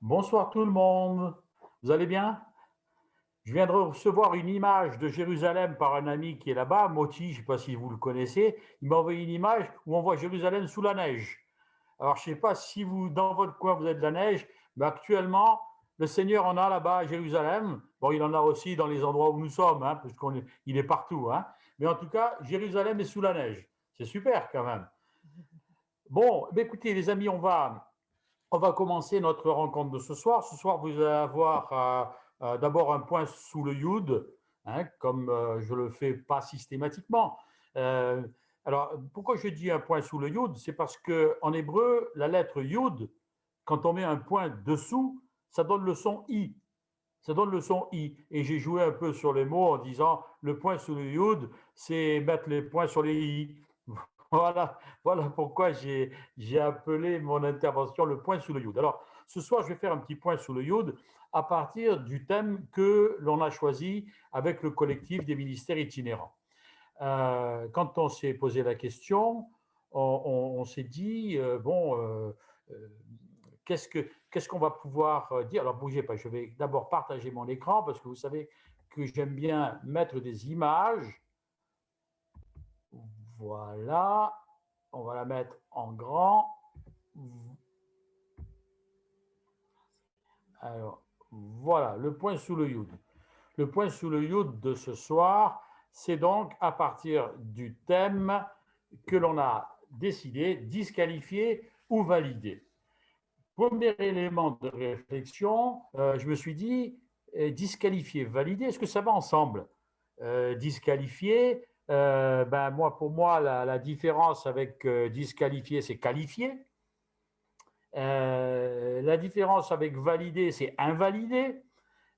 Bonsoir tout le monde. Vous allez bien? Je viens de recevoir une image de Jérusalem par un ami qui est là-bas, Moti, je ne sais pas si vous le connaissez. Il m'a envoyé une image où on voit Jérusalem sous la neige. Alors, je ne sais pas si vous, dans votre coin, vous avez de la neige, mais actuellement, le Seigneur en a là-bas à Jérusalem. Bon, il en a aussi dans les endroits où nous sommes, hein, parce qu'il est partout. Hein. Mais en tout cas, Jérusalem est sous la neige. C'est super quand même. Bon, écoutez, les amis, on va commencer notre rencontre de ce soir. Ce soir, vous allez avoir d'abord un point sous le yud, hein, comme je le fais pas systématiquement. Euh, alors, pourquoi je dis un point sous le yud? C'est parce qu'en hébreu, la lettre yud, quand on met un point dessous, ça donne le son i. Ça donne le son i. Et j'ai joué un peu sur les mots en disant le point sous le yud, c'est mettre les points sur les i. Voilà pourquoi j'ai appelé mon intervention le point sous le yod. Alors, ce soir, je vais faire un petit point sous le yod à partir du thème que l'on a choisi avec le collectif des ministères itinérants. Quand on s'est posé la question, on s'est dit, euh, qu'est-ce qu'on va pouvoir dire? Alors, bougez pas, je vais d'abord partager mon écran parce que vous savez que j'aime bien mettre des images. Voilà, on va la mettre en grand. Alors, voilà, le point sous le yud. Le point sous le yud de ce soir, c'est donc à partir du thème que l'on a décidé, disqualifier ou valider. Premier élément de réflexion, je me suis dit, disqualifier, valider, est-ce que ça va ensemble? Disqualifier, pour moi, la différence avec disqualifier, c'est qualifier. La différence avec valider, c'est invalider.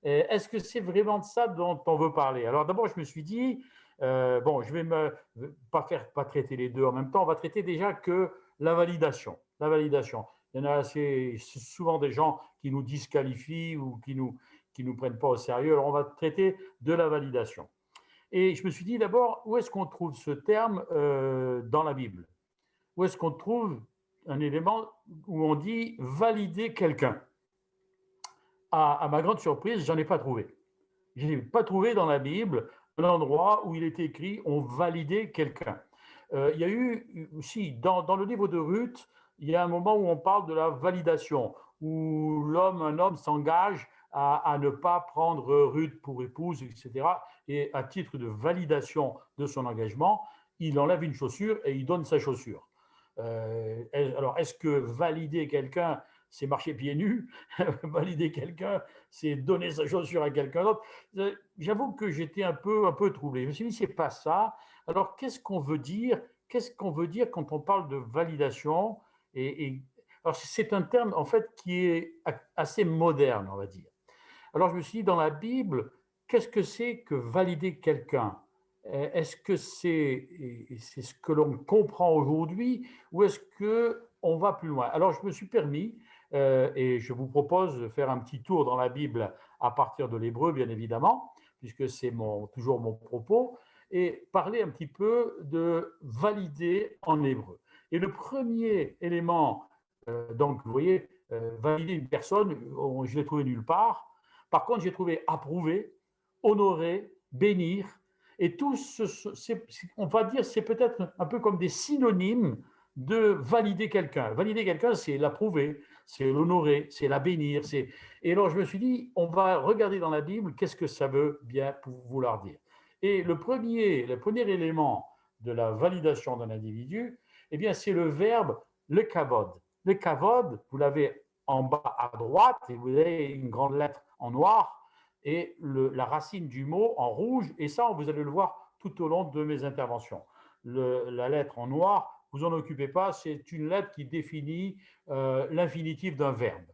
Est-ce que c'est vraiment de ça dont on veut parler? Alors d'abord, je me suis dit, je vais pas traiter les deux en même temps. On va traiter déjà que la validation. La validation. Il y en a assez souvent des gens qui nous disqualifient ou qui nous prennent pas au sérieux. Alors on va traiter de la validation. Et je me suis dit d'abord, où est-ce qu'on trouve ce terme dans la Bible? Où est-ce qu'on trouve un élément où on dit valider quelqu'un? À ma grande surprise, j'en ai pas trouvé. Je n'ai pas trouvé dans la Bible un endroit où il est écrit on validait quelqu'un. Il y a eu aussi, dans le livre de Ruth, il y a un moment où on parle de la validation, où un homme s'engage à ne pas prendre Ruth pour épouse, etc. Et à titre de validation de son engagement, il enlève une chaussure et il donne sa chaussure. Alors, est-ce que valider quelqu'un, c'est marcher pieds nus? Valider quelqu'un, c'est donner sa chaussure à quelqu'un d'autre? J'avoue que j'étais un peu troublé. Je me suis dit, c'est pas ça. Alors, qu'est-ce qu'on veut dire? Qu'est-ce qu'on veut dire quand on parle de validation? Alors, c'est un terme, en fait, qui est assez moderne, on va dire. Alors, je me suis dit, dans la Bible, qu'est-ce que c'est que valider quelqu'un? Est-ce que c'est ce que l'on comprend aujourd'hui ou est-ce qu'on va plus loin? Alors, je me suis permis, et je vous propose de faire un petit tour dans la Bible à partir de l'hébreu, bien évidemment, puisque c'est toujours mon propos, et parler un petit peu de valider en hébreu. Et le premier élément, donc, vous voyez, valider une personne, je l'ai trouvé nulle part. Par contre, j'ai trouvé approuver, honorer, bénir, et tout on va dire, c'est peut-être un peu comme des synonymes de valider quelqu'un. Valider quelqu'un, c'est l'approuver, c'est l'honorer, c'est la bénir. Et alors, je me suis dit, on va regarder dans la Bible, qu'est-ce que ça veut bien vouloir dire. Et le premier élément de la validation d'un individu, eh bien, c'est le verbe le kavod. Le kavod, vous l'avez en bas à droite, et vous avez une grande lettre en noir, et la racine du mot en rouge, et ça, vous allez le voir tout au long de mes interventions. La lettre en noir, vous en occupez pas, c'est une lettre qui définit l'infinitif d'un verbe.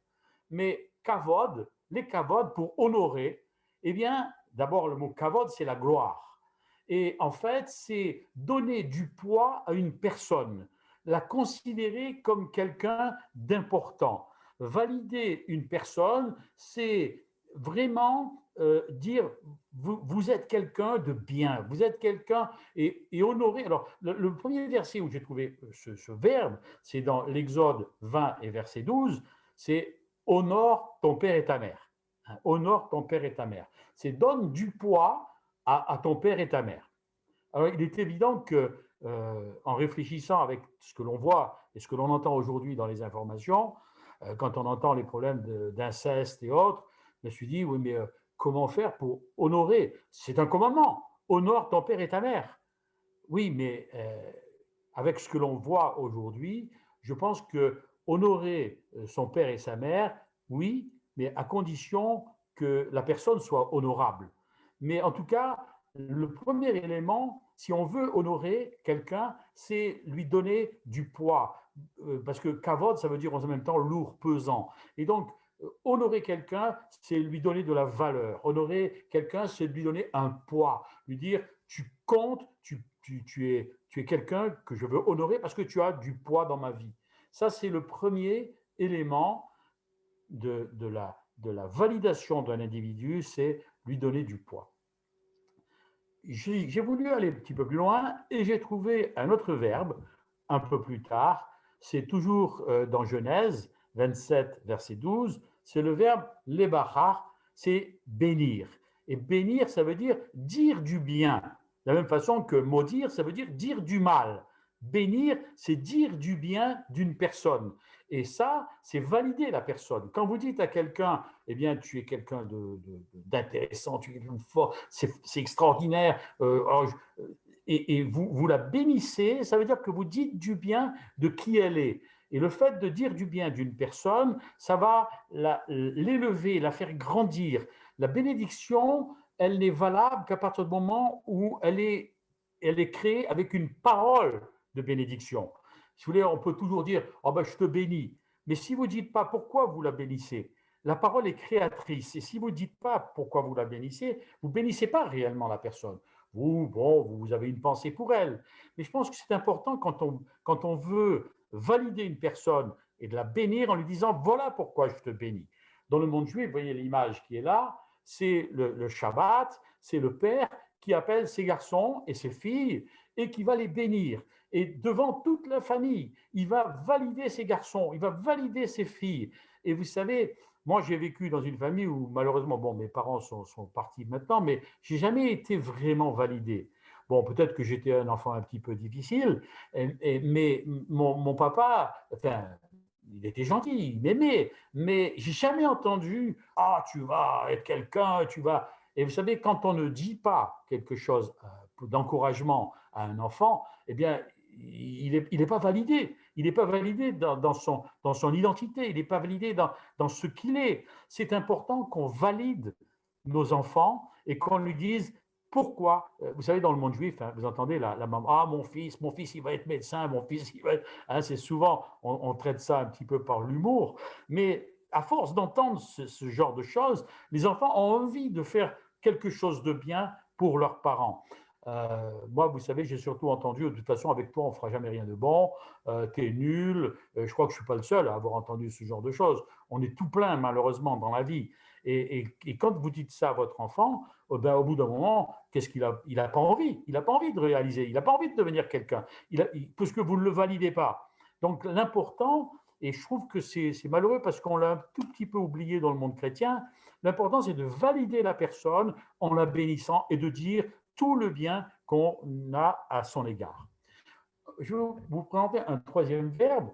Mais kavod, les kavod pour honorer, eh bien, d'abord le mot kavod, c'est la gloire. Et en fait, c'est donner du poids à une personne, la considérer comme quelqu'un d'important. Valider une personne, c'est vraiment dire vous êtes quelqu'un de bien, vous êtes quelqu'un et honorer. Alors, le premier verset où j'ai trouvé ce verbe, c'est dans l'Exode 20 et verset 12, c'est honore ton père et ta mère. Hein, honore ton père et ta mère. C'est donne du poids à ton père et ta mère. Alors, il est évident que, en réfléchissant avec ce que l'on voit et ce que l'on entend aujourd'hui dans les informations, quand on entend les problèmes d'inceste et autres, je me suis dit, oui, mais comment faire pour honorer? C'est un commandement. Honore ton père et ta mère. Oui, mais avec ce que l'on voit aujourd'hui, je pense que honorer son père et sa mère, oui, mais à condition que la personne soit honorable. Mais en tout cas, le premier élément, si on veut honorer quelqu'un, c'est lui donner du poids. Parce que kavod, ça veut dire en même temps lourd, pesant. Et donc, honorer quelqu'un, c'est lui donner de la valeur. Honorer quelqu'un, c'est lui donner un poids. Lui dire, tu comptes, tu es quelqu'un que je veux honorer parce que tu as du poids dans ma vie. Ça, c'est le premier élément de la validation d'un individu, c'est lui donner du poids. J'ai voulu aller un petit peu plus loin et j'ai trouvé un autre verbe un peu plus tard. C'est toujours dans Genèse 27, verset 12. C'est le verbe lebachar, c'est bénir. Et bénir, ça veut dire du bien. De la même façon que maudire, ça veut dire du mal. Bénir, c'est dire du bien d'une personne. Et ça, c'est valider la personne. Quand vous dites à quelqu'un, eh bien, tu es quelqu'un d'intéressant, tu es fort, c'est extraordinaire, et vous la bénissez, ça veut dire que vous dites du bien de qui elle est. Et le fait de dire du bien d'une personne, ça va l'élever, la faire grandir. La bénédiction, elle n'est valable qu'à partir du moment où elle est créée avec une parole de bénédiction. Si vous voulez, on peut toujours dire « Oh ben, je te bénis ». Mais si vous ne dites pas pourquoi vous la bénissez, la parole est créatrice. Et si vous ne dites pas pourquoi vous la bénissez, vous ne bénissez pas réellement la personne. Vous avez une pensée pour elle. Mais je pense que c'est important quand on veut valider une personne et de la bénir en lui disant « Voilà pourquoi je te bénis ». Dans le monde juif, vous voyez l'image qui est là, c'est le Shabbat, c'est le père qui appelle ses garçons et ses filles et qui va les bénir. Et devant toute la famille, il va valider ses garçons, il va valider ses filles. Et vous savez, moi, j'ai vécu dans une famille où, malheureusement, bon, mes parents sont partis maintenant, mais j'ai jamais été vraiment validé. Bon, peut-être que j'étais un enfant un petit peu difficile, mais mon papa, enfin, il était gentil, il m'aimait, mais j'ai jamais entendu ah, tu vas être quelqu'un, tu vas. Et vous savez, quand on ne dit pas quelque chose d'encouragement à un enfant, eh bien, il n'est pas validé. Il n'est pas validé dans son identité, il n'est pas validé dans ce qu'il est. C'est important qu'on valide nos enfants et qu'on lui dise pourquoi. Vous savez, dans le monde juif, hein, vous entendez la maman, ah, mon fils, il va être médecin, mon fils, il va être. Hein, c'est souvent, on traite ça un petit peu par l'humour, mais à force d'entendre ce genre de choses, les enfants ont envie de faire quelque chose de bien pour leurs parents. Moi, vous savez, j'ai surtout entendu, de toute façon, avec toi, on ne fera jamais rien de bon, tu es nul. Je crois que je ne suis pas le seul à avoir entendu ce genre de choses. On est tout plein, malheureusement, dans la vie. Et quand vous dites ça à votre enfant, ben, au bout d'un moment, qu'est-ce qu'il a? Il n'a pas envie. Il n'a pas envie de réaliser. Il n'a pas envie de devenir quelqu'un. Puisque vous ne le validez pas. Donc, l'important, et je trouve que c'est malheureux parce qu'on l'a un tout petit peu oublié dans le monde chrétien, l'important, c'est de valider la personne en la bénissant et de dire tout le bien qu'on a à son égard. Je vais vous présenter un troisième verbe.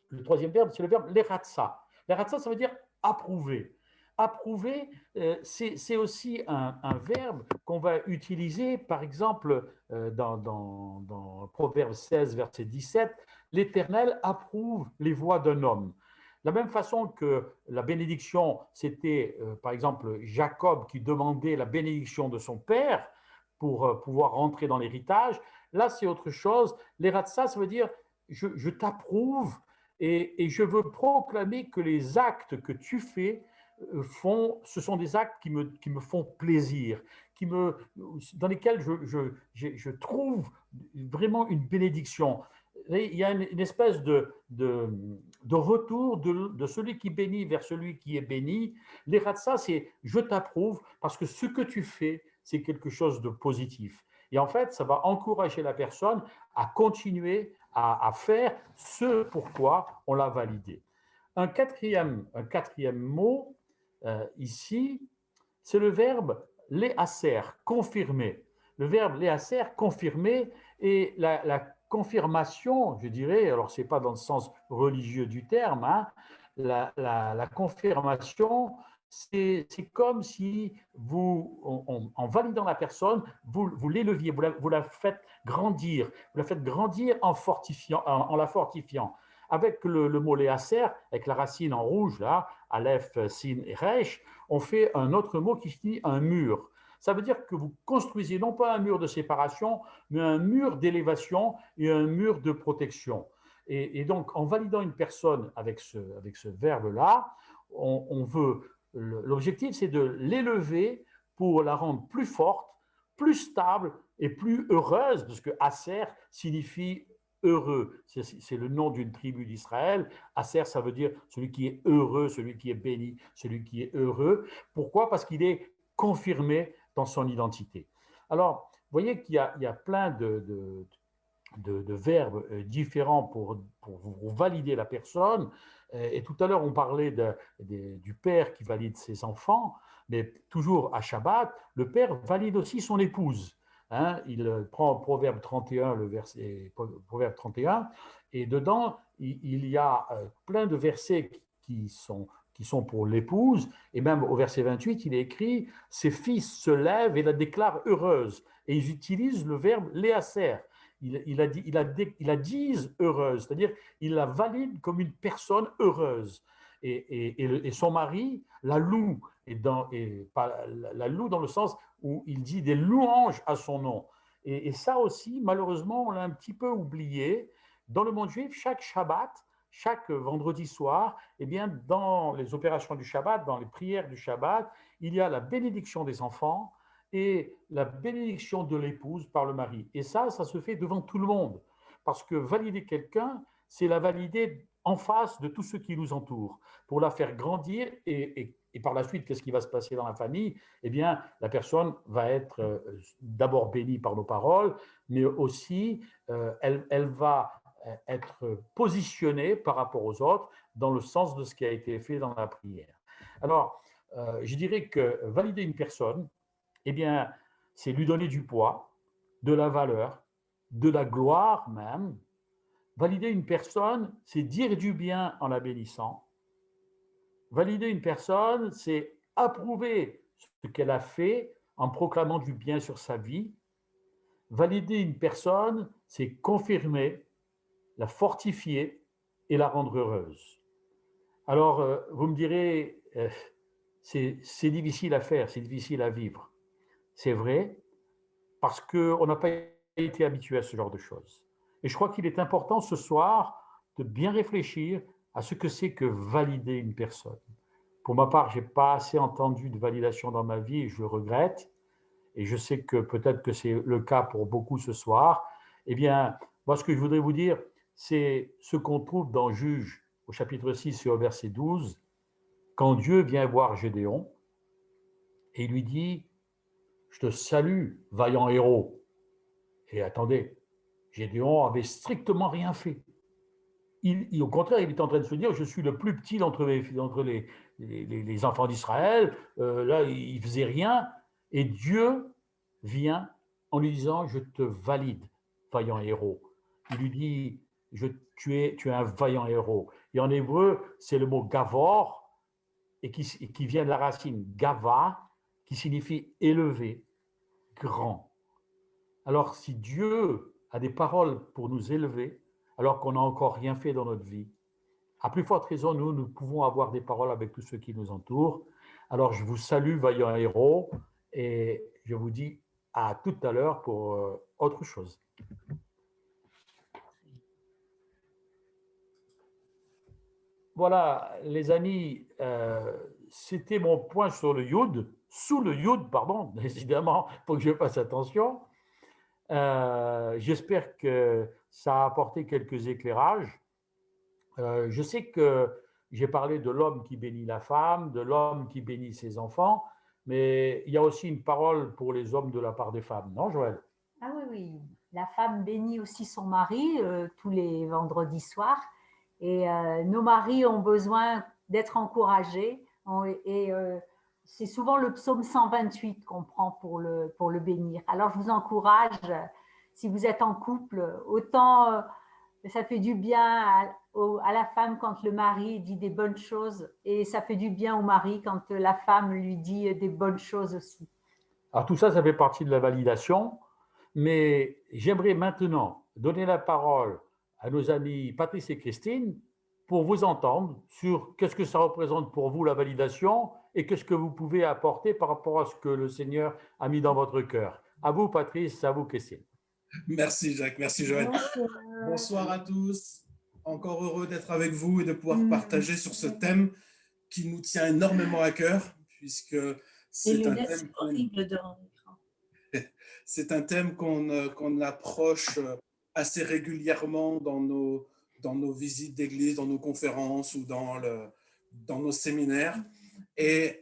Le troisième verbe, c'est le verbe leratsa. Leratsa, ça veut dire approuver. Approuver, c'est aussi un verbe qu'on va utiliser, par exemple, dans Proverbe 16, verset 17, l'Éternel approuve les voies d'un homme. De la même façon que la bénédiction, c'était par exemple Jacob qui demandait la bénédiction de son père pour pouvoir rentrer dans l'héritage, là c'est autre chose. L'Eratsa, ça veut dire je t'approuve et je veux proclamer que les actes que tu fais ce sont des actes qui me font plaisir, dans lesquels je trouve vraiment une bénédiction. Il y a une espèce de retour de celui qui bénit vers celui qui est béni. L'Eratsa, c'est je t'approuve parce que ce que tu fais, c'est quelque chose de positif. Et en fait, ça va encourager la personne à continuer à faire ce pourquoi on l'a validé. Un quatrième mot, ici, c'est le verbe léaser, confirmer. Le verbe léaser, confirmer, et la confirmation, je dirais, alors ce n'est pas dans le sens religieux du terme, hein, la confirmation, c'est comme si vous, en validant la personne, vous l'éleviez, vous la faites grandir, en la fortifiant. Avec le mot léaser, avec la racine en rouge, là, Aleph, Sin et Resh, on fait un autre mot qui signifie un mur. Ça veut dire que vous construisez non pas un mur de séparation, mais un mur d'élévation et un mur de protection. Et donc, en validant une personne avec ce verbe-là, on veut, l'objectif, c'est de l'élever pour la rendre plus forte, plus stable et plus heureuse, parce que Aser signifie heureux. C'est le nom d'une tribu d'Israël. Aser, ça veut dire celui qui est heureux, celui qui est béni, celui qui est heureux. Pourquoi? Parce qu'il est confirmé dans son identité. Alors, vous voyez qu'il y a plein de verbes différents pour valider la personne. Et tout à l'heure, on parlait du père qui valide ses enfants, mais toujours à Shabbat, le père valide aussi son épouse. Hein, il prend Proverbe 31, le verset Proverbe 31, et dedans, il y a plein de versets qui sont pour l'épouse, et même au verset 28, il est écrit « Ses fils se lèvent et la déclarent heureuse ». Et ils utilisent le verbe « léaser ». Il la dise heureuse, c'est-à-dire il la valide comme une personne heureuse. Et son mari la loue, et pas, la loue dans le sens où il dit des louanges à son nom. Et ça aussi, malheureusement, on l'a un petit peu oublié. Dans le monde juif, chaque Shabbat, chaque vendredi soir, eh bien, dans les opérations du Shabbat, dans les prières du Shabbat, il y a la bénédiction des enfants et la bénédiction de l'épouse par le mari. Et ça se fait devant tout le monde. Parce que valider quelqu'un, c'est la valider en face de tous ceux qui nous entourent, pour la faire grandir et par la suite, qu'est-ce qui va se passer dans la famille? Eh bien, la personne va être d'abord bénie par nos paroles, mais aussi elle va être positionnée par rapport aux autres dans le sens de ce qui a été fait dans la prière. Alors, je dirais que valider une personne, eh bien, c'est lui donner du poids, de la valeur, de la gloire même. Valider une personne, c'est dire du bien en la bénissant. Valider une personne, c'est approuver ce qu'elle a fait en proclamant du bien sur sa vie. Valider une personne, c'est confirmer, la fortifier et la rendre heureuse. Alors, vous me direz, c'est difficile à faire, c'est difficile à vivre. C'est vrai, parce qu'on n'a pas été habitué à ce genre de choses. Et je crois qu'il est important ce soir de bien réfléchir à ce que c'est que valider une personne. Pour ma part, je n'ai pas assez entendu de validation dans ma vie et je le regrette. Et je sais que peut-être que c'est le cas pour beaucoup ce soir. Eh bien, moi, ce que je voudrais vous dire, c'est ce qu'on trouve dans Juge au chapitre 6 et au verset 12, quand Dieu vient voir Gédéon et il lui dit « Je te salue, vaillant héros ». Et attendez, Gédéon avait strictement rien fait. Au contraire, il est en train de se dire, je suis le plus petit d'entre les enfants d'Israël. Là, il ne faisait rien. Et Dieu vient en lui disant, je te valide, vaillant héros. Il lui dit, tu es un vaillant héros. Et en hébreu, c'est le mot gavor, et qui vient de la racine gava, qui signifie élevé, grand. Alors, si Dieu a des paroles pour nous élever, alors qu'on n'a encore rien fait dans notre vie, à plus forte raison, nous pouvons avoir des paroles avec tous ceux qui nous entourent. Alors, je vous salue, vaillant héros, et je vous dis à tout à l'heure pour autre chose. Voilà, les amis, c'était mon point sur le Yud, sous le Yud, pardon, évidemment, il faut que je fasse attention. J'espère que ça a apporté quelques éclairages. Je sais que j'ai parlé de l'homme qui bénit la femme, de l'homme qui bénit ses enfants, mais il y a aussi une parole pour les hommes de la part des femmes, non, Joël? Ah oui, oui. La femme bénit aussi son mari tous les vendredis soirs. Et nos maris ont besoin d'être encouragés. Et c'est souvent le psaume 128 qu'on prend pour le bénir. Alors je vous encourage, si vous êtes en couple, autant ça fait du bien à la femme quand le mari dit des bonnes choses, et ça fait du bien au mari quand la femme lui dit des bonnes choses aussi. Alors tout ça, ça fait partie de la validation, mais j'aimerais maintenant donner la parole à nos amis Patrice et Christine pour vous entendre sur qu'est-ce que ça représente pour vous la validation et qu'est-ce que vous pouvez apporter par rapport à ce que le Seigneur a mis dans votre cœur. À vous Patrice, à vous Christine. Merci Jacques, merci Joël. Bonsoir à tous. Encore heureux d'être avec vous et de pouvoir partager sur ce thème qui nous tient énormément à cœur, puisque c'est un thème qu'on approche assez régulièrement dans nos visites d'église, dans nos conférences ou dans nos séminaires. Et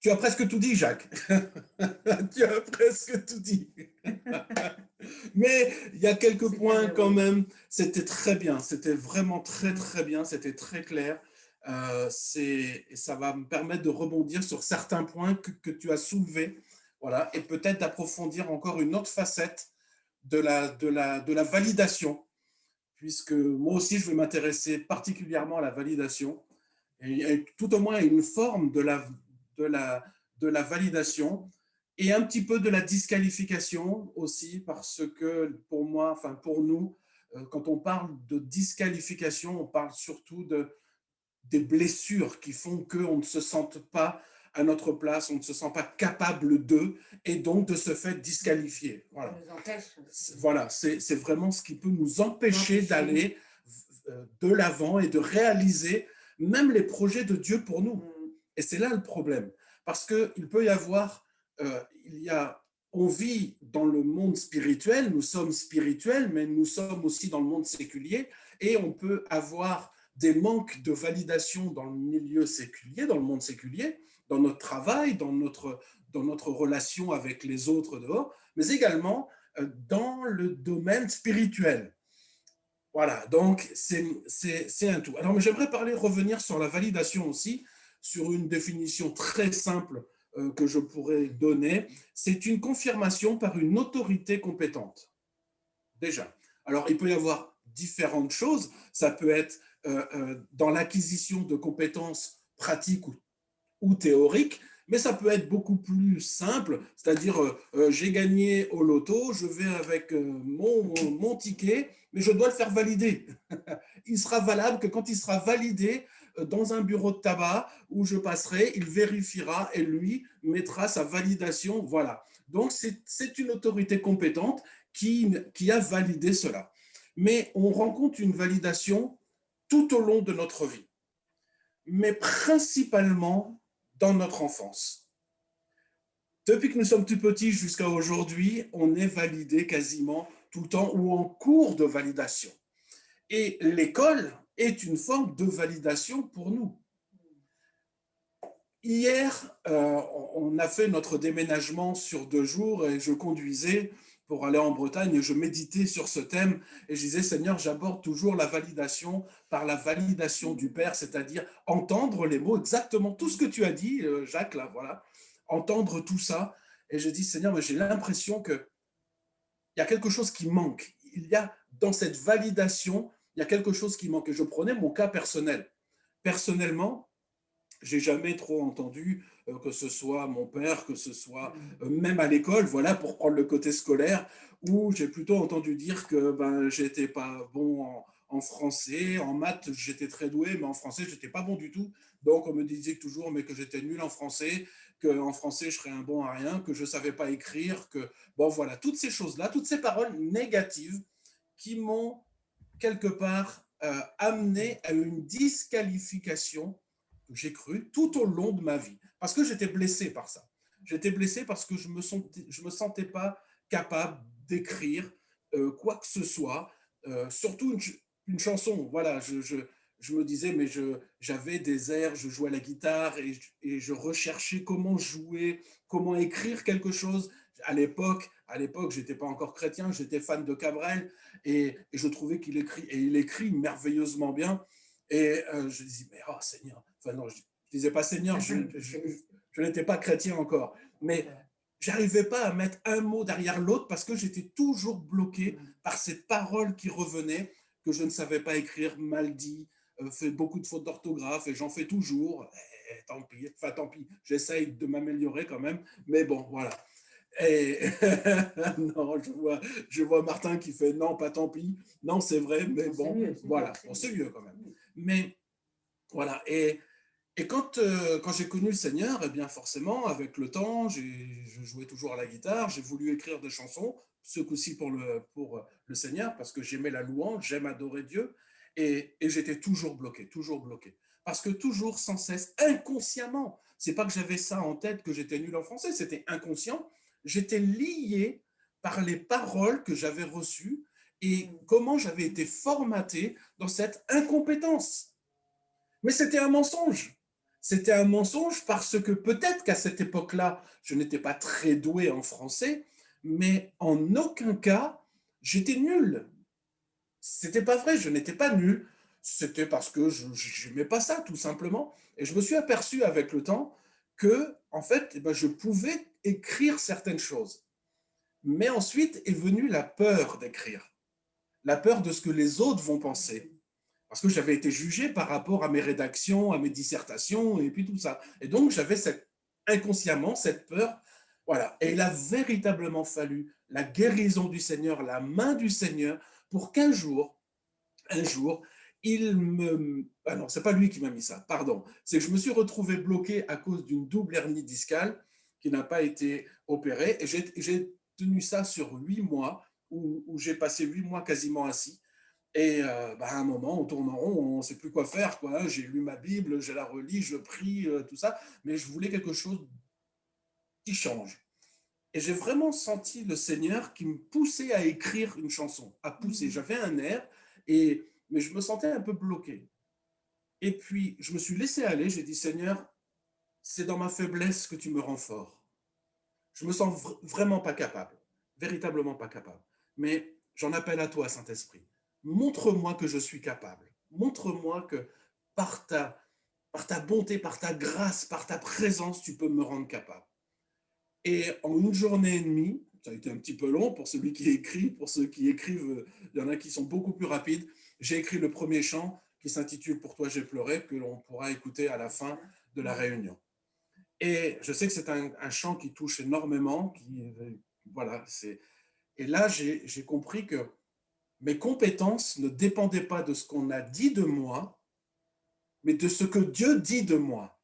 tu as presque tout dit, Jacques. Tu as presque tout dit. Mais il y a quelques points quand même. C'était très bien. C'était vraiment très, très bien. C'était très clair. Ça va me permettre de rebondir sur certains points que tu as soulevés. Voilà. Et peut-être d'approfondir encore une autre facette de la validation. Puisque moi aussi, je vais m'intéresser particulièrement à la validation. Et tout au moins une forme de la validation et un petit peu de la disqualification aussi, parce que pour moi, enfin pour nous, quand on parle de disqualification, on parle surtout des blessures qui font qu'on ne se sente pas à notre place, on ne se sent pas capable d'eux, et donc de se faire disqualifier. Voilà, voilà, c'est vraiment ce qui peut nous empêcher d'aller de l'avant et de réaliser même les projets de Dieu pour nous. Et c'est là le problème, parce qu'il peut y avoir, on vit dans le monde spirituel, nous sommes spirituels, mais nous sommes aussi dans le monde séculier, et on peut avoir des manques de validation dans le milieu séculier, dans le monde séculier, dans notre travail, dans notre relation avec les autres dehors, mais également dans le domaine spirituel. Voilà, donc c'est un tout. Alors, j'aimerais revenir sur la validation aussi, sur une définition très simple que je pourrais donner. C'est une confirmation par une autorité compétente. Déjà. Alors, il peut y avoir différentes choses. Ça peut être dans l'acquisition de compétences pratiques ou théoriques, mais ça peut être beaucoup plus simple, c'est-à-dire j'ai gagné au loto, je vais avec mon ticket, mais je dois le faire valider. Il sera valable que quand il sera validé dans un bureau de tabac où je passerai, il vérifiera et lui mettra sa validation. Voilà. Donc, c'est une autorité compétente qui a validé cela. Mais on rencontre une validation tout au long de notre vie, mais principalement dans notre enfance. Depuis que nous sommes tout petits jusqu'à aujourd'hui, on est validé quasiment tout le temps ou en cours de validation. Et l'école est une forme de validation pour nous. Hier, on a fait notre déménagement sur 2 jours et je conduisais pour aller en Bretagne et je méditais sur ce thème et je disais, Seigneur, j'aborde toujours la validation par la validation du Père, c'est-à-dire entendre les mots, exactement tout ce que tu as dit, Jacques, là, voilà, entendre tout ça. Et je dis, Seigneur, mais j'ai l'impression qu'il y a quelque chose qui manque. Il y a, dans cette validation, il y a quelque chose qui manque. Et je prenais mon cas personnel. Personnellement, j'ai jamais trop entendu que ce soit mon père, que ce soit même à l'école, voilà, pour prendre le côté scolaire, où j'ai plutôt entendu dire que j'étais pas bon en français, en maths j'étais très doué, mais en français j'étais pas bon du tout. Donc on me disait toujours mais que j'étais nul en français, qu'en français je serais un bon à rien, que je savais pas écrire, que bon voilà, toutes ces choses-là, toutes ces paroles négatives qui m'ont quelque part amené à une disqualification que j'ai cru tout au long de ma vie, parce que j'étais blessé par ça. J'étais blessé parce que je me sentais pas capable d'écrire quoi que ce soit, surtout une chanson. Voilà, je me disais, mais j'avais des airs, je jouais à la guitare et je recherchais comment jouer, comment écrire quelque chose. à l'époque, j'étais pas encore chrétien, j'étais fan de Cabrel et je trouvais qu'il écrit, et il écrit merveilleusement bien. Et je disais, mais oh Seigneur, enfin non, je disais pas Seigneur, je n'étais pas chrétien encore, mais j'arrivais pas à mettre un mot derrière l'autre parce que j'étais toujours bloqué par ces paroles qui revenaient, que je ne savais pas écrire, mal dit, fait beaucoup de fautes d'orthographe et j'en fais toujours. Tant pis, j'essaye de m'améliorer quand même, mais bon, voilà. Et non, je vois Martin qui fait non, pas tant pis. Non, c'est vrai, mais bon, voilà, c'est mieux quand même. Mais voilà, et quand j'ai connu le Seigneur, eh bien forcément, avec le temps, je jouais toujours à la guitare, j'ai voulu écrire des chansons, ce coup-ci pour le Seigneur, parce que j'aimais la louange, j'aime adorer Dieu, et j'étais toujours bloqué, toujours bloqué. Parce que toujours, sans cesse, inconsciemment, c'est pas que j'avais ça en tête, que j'étais nul en français, c'était inconscient, j'étais lié par les paroles que j'avais reçues et comment j'avais été formaté dans cette incompétence. Mais c'était un mensonge. C'était un mensonge parce que peut-être qu'à cette époque-là, je n'étais pas très doué en français, mais en aucun cas, j'étais nul. C'était pas vrai, je n'étais pas nul. C'était parce que je n'aimais pas ça, tout simplement. Et je me suis aperçu avec le temps que, en fait, je pouvais écrire certaines choses. Mais ensuite est venue la peur d'écrire, la peur de ce que les autres vont penser. Parce que j'avais été jugé par rapport à mes rédactions, à mes dissertations, et puis tout ça. Et donc, j'avais inconsciemment cette peur. Voilà. Et il a véritablement fallu la guérison du Seigneur, la main du Seigneur, pour qu'un jour, il me... Ah non, c'est pas lui qui m'a mis ça, pardon. C'est que je me suis retrouvé bloqué à cause d'une double hernie discale qui n'a pas été opérée. Et j'ai tenu ça sur 8 mois, où j'ai passé 8 mois quasiment assis. Et à un moment, on tourne en rond, on ne sait plus quoi faire, quoi. J'ai lu ma Bible, je la relis, je prie, tout ça, mais je voulais quelque chose qui change. Et j'ai vraiment senti le Seigneur qui me poussait à écrire une chanson, à pousser. J'avais un air, mais je me sentais un peu bloqué. Et puis, je me suis laissé aller, j'ai dit, Seigneur, c'est dans ma faiblesse que tu me rends fort. Je me sens vraiment pas capable, véritablement pas capable. Mais j'en appelle à toi, Saint-Esprit. Montre-moi que je suis capable. Montre-moi que par ta bonté, par ta grâce, par ta présence, tu peux me rendre capable. Et en une journée et demie, ça a été un petit peu long pour celui qui écrit, pour ceux qui écrivent, il y en a qui sont beaucoup plus rapides. J'ai écrit le premier chant qui s'intitule Pour toi j'ai pleuré, que l'on pourra écouter à la fin de la réunion. Et je sais que c'est un chant qui touche énormément, voilà, et là j'ai compris que mes compétences ne dépendaient pas de ce qu'on a dit de moi, mais de ce que Dieu dit de moi.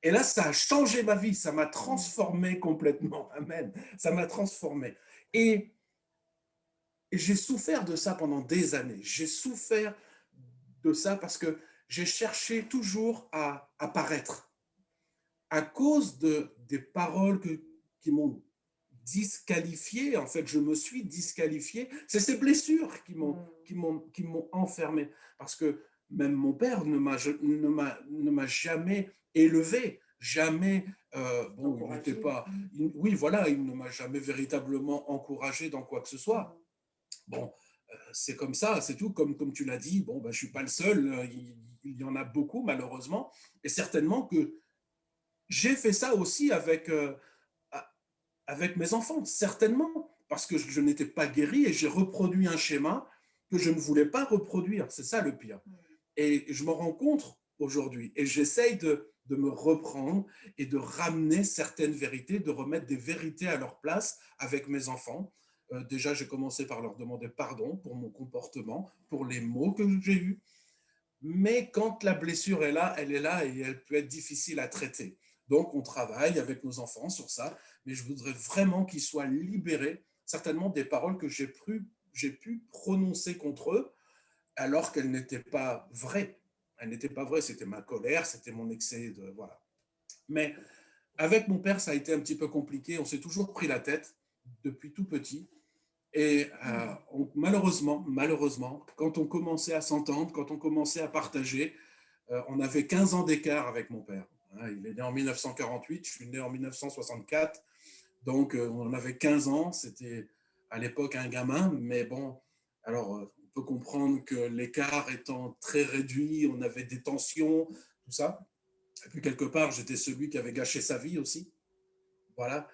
Et là, ça a changé ma vie, ça m'a transformé complètement. Amen. Ça m'a transformé. Et j'ai souffert de ça pendant des années. J'ai souffert de ça parce que j'ai cherché toujours à paraître. À cause des paroles qui m'ont disqualifié, en fait, je me suis disqualifié. C'est ces blessures qui m'ont enfermé. Parce que même mon père ne m'a jamais élevé, jamais, bon, il n'était pas, oui, voilà, il ne m'a jamais véritablement encouragé dans quoi que ce soit. Bon, c'est comme ça, c'est tout, comme tu l'as dit, bon, ben, je ne suis pas le seul, il y en a beaucoup, malheureusement, et certainement que j'ai fait ça aussi avec mes enfants, certainement, parce que je n'étais pas guéri et j'ai reproduit un schéma que je ne voulais pas reproduire. C'est ça le pire. Et je me rends compte aujourd'hui et j'essaye de me reprendre et de ramener certaines vérités, de remettre des vérités à leur place avec mes enfants. Déjà, j'ai commencé par leur demander pardon pour mon comportement, pour les mots que j'ai eus. Mais quand la blessure est là, elle est là et elle peut être difficile à traiter. Donc, on travaille avec nos enfants sur ça, mais je voudrais vraiment qu'ils soient libérés, certainement des paroles que j'ai pu prononcer contre eux, alors qu'elles n'étaient pas vraies. Elles n'étaient pas vraies, c'était ma colère, c'était mon excès de... Voilà. Mais avec mon père, ça a été un petit peu compliqué. On s'est toujours pris la tête depuis tout petit. Et malheureusement, quand on commençait à s'entendre, quand on commençait à partager, on avait 15 ans d'écart avec mon père. Il est né en 1948, je suis né en 1964. Donc, on avait 15 ans, c'était à l'époque un gamin, mais bon, alors on peut comprendre que l'écart étant très réduit, on avait des tensions, tout ça. Et puis quelque part, j'étais celui qui avait gâché sa vie aussi. Voilà.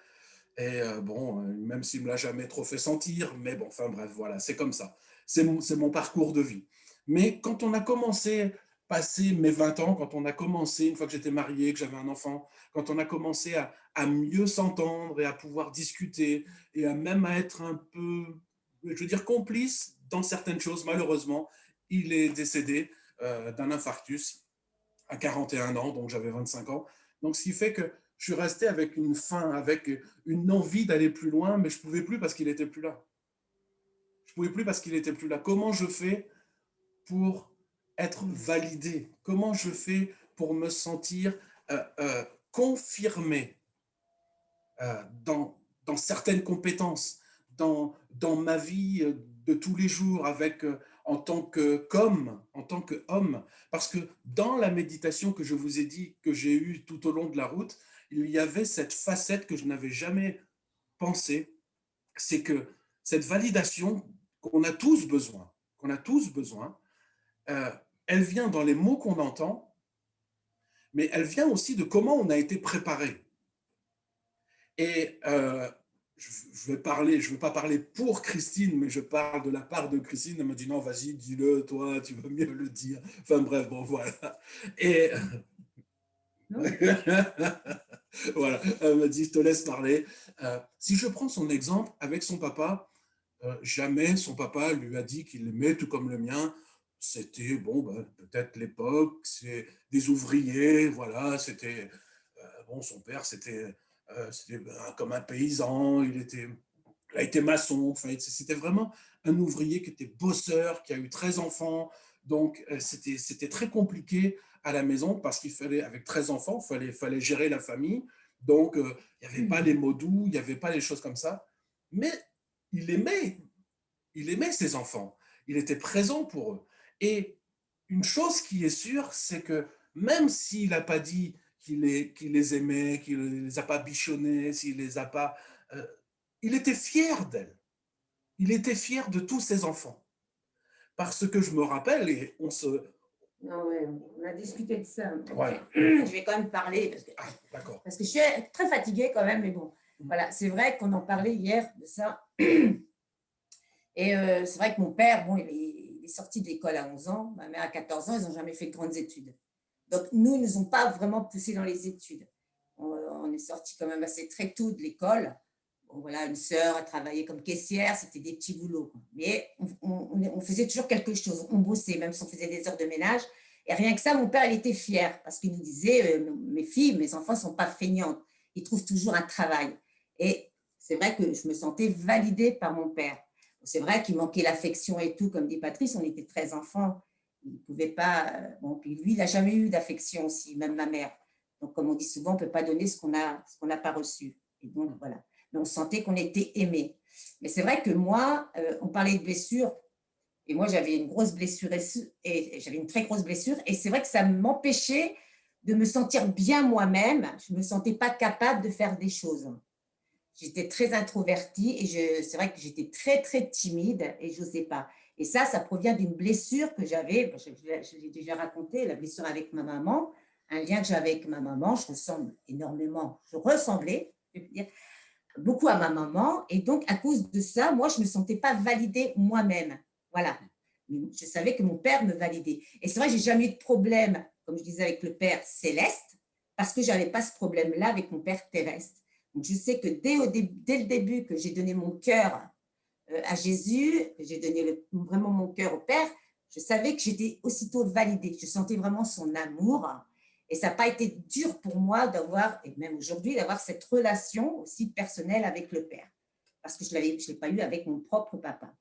Et bon, même s'il ne me l'a jamais trop fait sentir, mais bon, enfin bref, voilà, c'est comme ça. C'est mon parcours de vie. Mais quand on a commencé, passé mes 20 ans, quand on a commencé, une fois que j'étais marié, que j'avais un enfant, quand on a commencé à mieux s'entendre et à pouvoir discuter et à même à être un peu, je veux dire, complice dans certaines choses, malheureusement, il est décédé d'un infarctus à 41 ans, donc j'avais 25 ans. Donc, ce qui fait que je suis resté avec une faim, avec une envie d'aller plus loin, mais je ne pouvais plus parce qu'il n'était plus là. Je ne pouvais plus parce qu'il n'était plus là. Comment je fais pour être validé? Comment je fais pour me sentir confirmé dans certaines compétences, dans ma vie de tous les jours, en tant qu'homme, en tant qu'homme. Parce que dans la méditation que je vous ai dit, que j'ai eue tout au long de la route, il y avait cette facette que je n'avais jamais pensée, c'est que cette validation qu'on a tous besoin, euh, elle vient dans les mots qu'on entend, mais elle vient aussi de comment on a été préparé. Et je ne veux pas parler pour Christine, mais je parle de la part de Christine. Elle m'a dit non, vas-y, dis-le, toi, tu vas mieux le dire. Enfin bref, bon, voilà. Et voilà, elle m'a dit, je te laisse parler. Si je prends son exemple avec son papa, jamais son papa lui a dit qu'il l'aimait tout comme le mien. C'était, bon, ben, peut-être l'époque, c'est des ouvriers, voilà, c'était, bon, son père, c'était comme un paysan, il a été maçon, enfin, c'était vraiment un ouvrier qui était bosseur, qui a eu 13 enfants, donc c'était très compliqué à la maison parce qu'il fallait, avec 13 enfants, fallait gérer la famille, donc il n'y avait pas les mots doux, il n'y avait pas les choses comme ça, mais il aimait, il aimait ses enfants, il était présent pour eux. Et une chose qui est sûre, c'est que même s'il n'a pas dit qu'il les aimait, qu'il ne les a pas bichonnés, s'il les a pas... il était fier d'elle. Il était fier de tous ses enfants. Parce que je me rappelle, et on se... Non, ouais, on a discuté de ça. Ouais. Je vais quand même parler d'accord. Parce que je suis très fatiguée quand même, mais bon, voilà, c'est vrai qu'on en parlait hier de ça. Et c'est vrai que mon père, bon, il est sorti de l'école à 11 ans, ma mère à 14 ans, ils n'ont jamais fait de grandes études. Donc, nous, ils ne nous ont pas vraiment poussés dans les études. On est sorti quand même assez très tôt de l'école. Bon, voilà, une sœur a travaillé comme caissière, c'était des petits boulots. Mais on faisait toujours quelque chose, on bossait, même si on faisait des heures de ménage. Et rien que ça, mon père, il était fier parce qu'il nous disait, mes filles, mes enfants ne sont pas feignantes, ils trouvent toujours un travail. Et c'est vrai que je me sentais validée par mon père. C'est vrai qu'il manquait l'affection et tout, comme dit Patrice, on était 13 enfants, il ne pouvait pas, bon, puis lui, il n'a jamais eu d'affection aussi, même ma mère. Donc, comme on dit souvent, on ne peut pas donner ce qu'on n'a pas reçu. Et donc, voilà. Mais on sentait qu'on était aimé. Mais c'est vrai que moi, on parlait de blessures, et moi, j'avais une grosse blessure, et j'avais une très grosse blessure, et c'est vrai que ça m'empêchait de me sentir bien moi-même. Je ne me sentais pas capable de faire des choses. J'étais très introvertie, et c'est vrai que j'étais très, très timide, et je n'osais pas. Et ça provient d'une blessure que j'avais, je l'ai déjà raconté, la blessure avec ma maman, un lien que j'avais avec ma maman. Je ressemble énormément, je ressemblais, je veux dire, beaucoup à ma maman. Et donc, à cause de ça, moi, je ne me sentais pas validée moi-même. Voilà. Mais je savais que mon père me validait. Et c'est vrai, je n'ai jamais eu de problème, comme je disais, avec le père céleste, parce que je n'avais pas ce problème-là avec mon père terrestre. Donc, je sais que dès le début que j'ai donné mon cœur à Jésus, que j'ai donné vraiment mon cœur au Père, je savais que j'étais aussitôt validée. Je sentais vraiment son amour. Et ça n'a pas été dur pour moi d'avoir, et même aujourd'hui, d'avoir cette relation aussi personnelle avec le Père. Parce que je ne l'ai pas eu avec mon propre papa.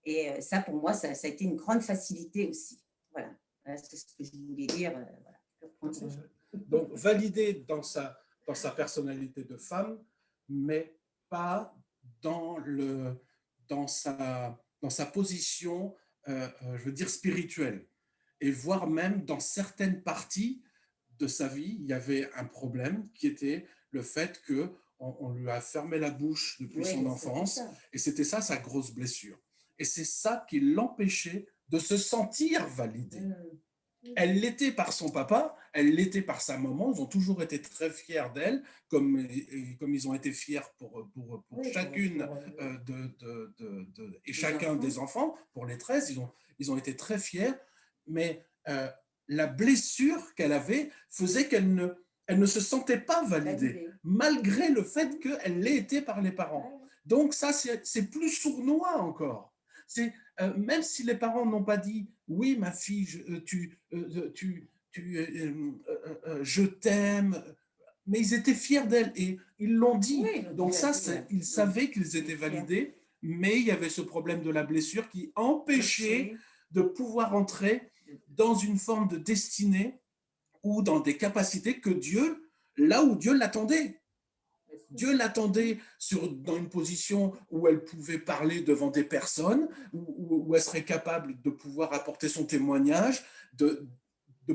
Et ça, pour moi, ça a été une grande facilité aussi. Voilà, c'est ce que je voulais dire. Voilà. Donc, valider dans sa personnalité de femme, mais pas dans sa position, je veux dire, spirituelle. Et voire même dans certaines parties de sa vie, il y avait un problème qui était le fait que on lui a fermé la bouche depuis Oui, son c'est enfance, ça. et c'était ça sa grosse blessure. Et c'est ça qui l'empêchait de se sentir validée. Elle l'était par son papa, elle l'était par sa maman, ils ont toujours été très fiers d'elle, comme ils ont été fiers pour Oui, chacune et chacun des enfants, pour les 13, ils ont été très fiers, mais la blessure qu'elle avait faisait qu'elle ne se sentait pas validée, malgré le fait qu'elle l'ait été par les parents. Donc ça, c'est plus sournois encore. Même si les parents n'ont pas dit « oui, ma fille, je t'aime », mais ils étaient fiers d'elle et ils l'ont dit. Oui, donc ça, ils savaient qu'ils étaient validés, mais il y avait ce problème de la blessure qui empêchait de pouvoir entrer dans une forme de destinée ou dans des capacités que Dieu, là où Dieu l'attendait. Dieu l'attendait dans une position où elle pouvait parler devant des personnes, où elle serait capable de pouvoir apporter son témoignage, de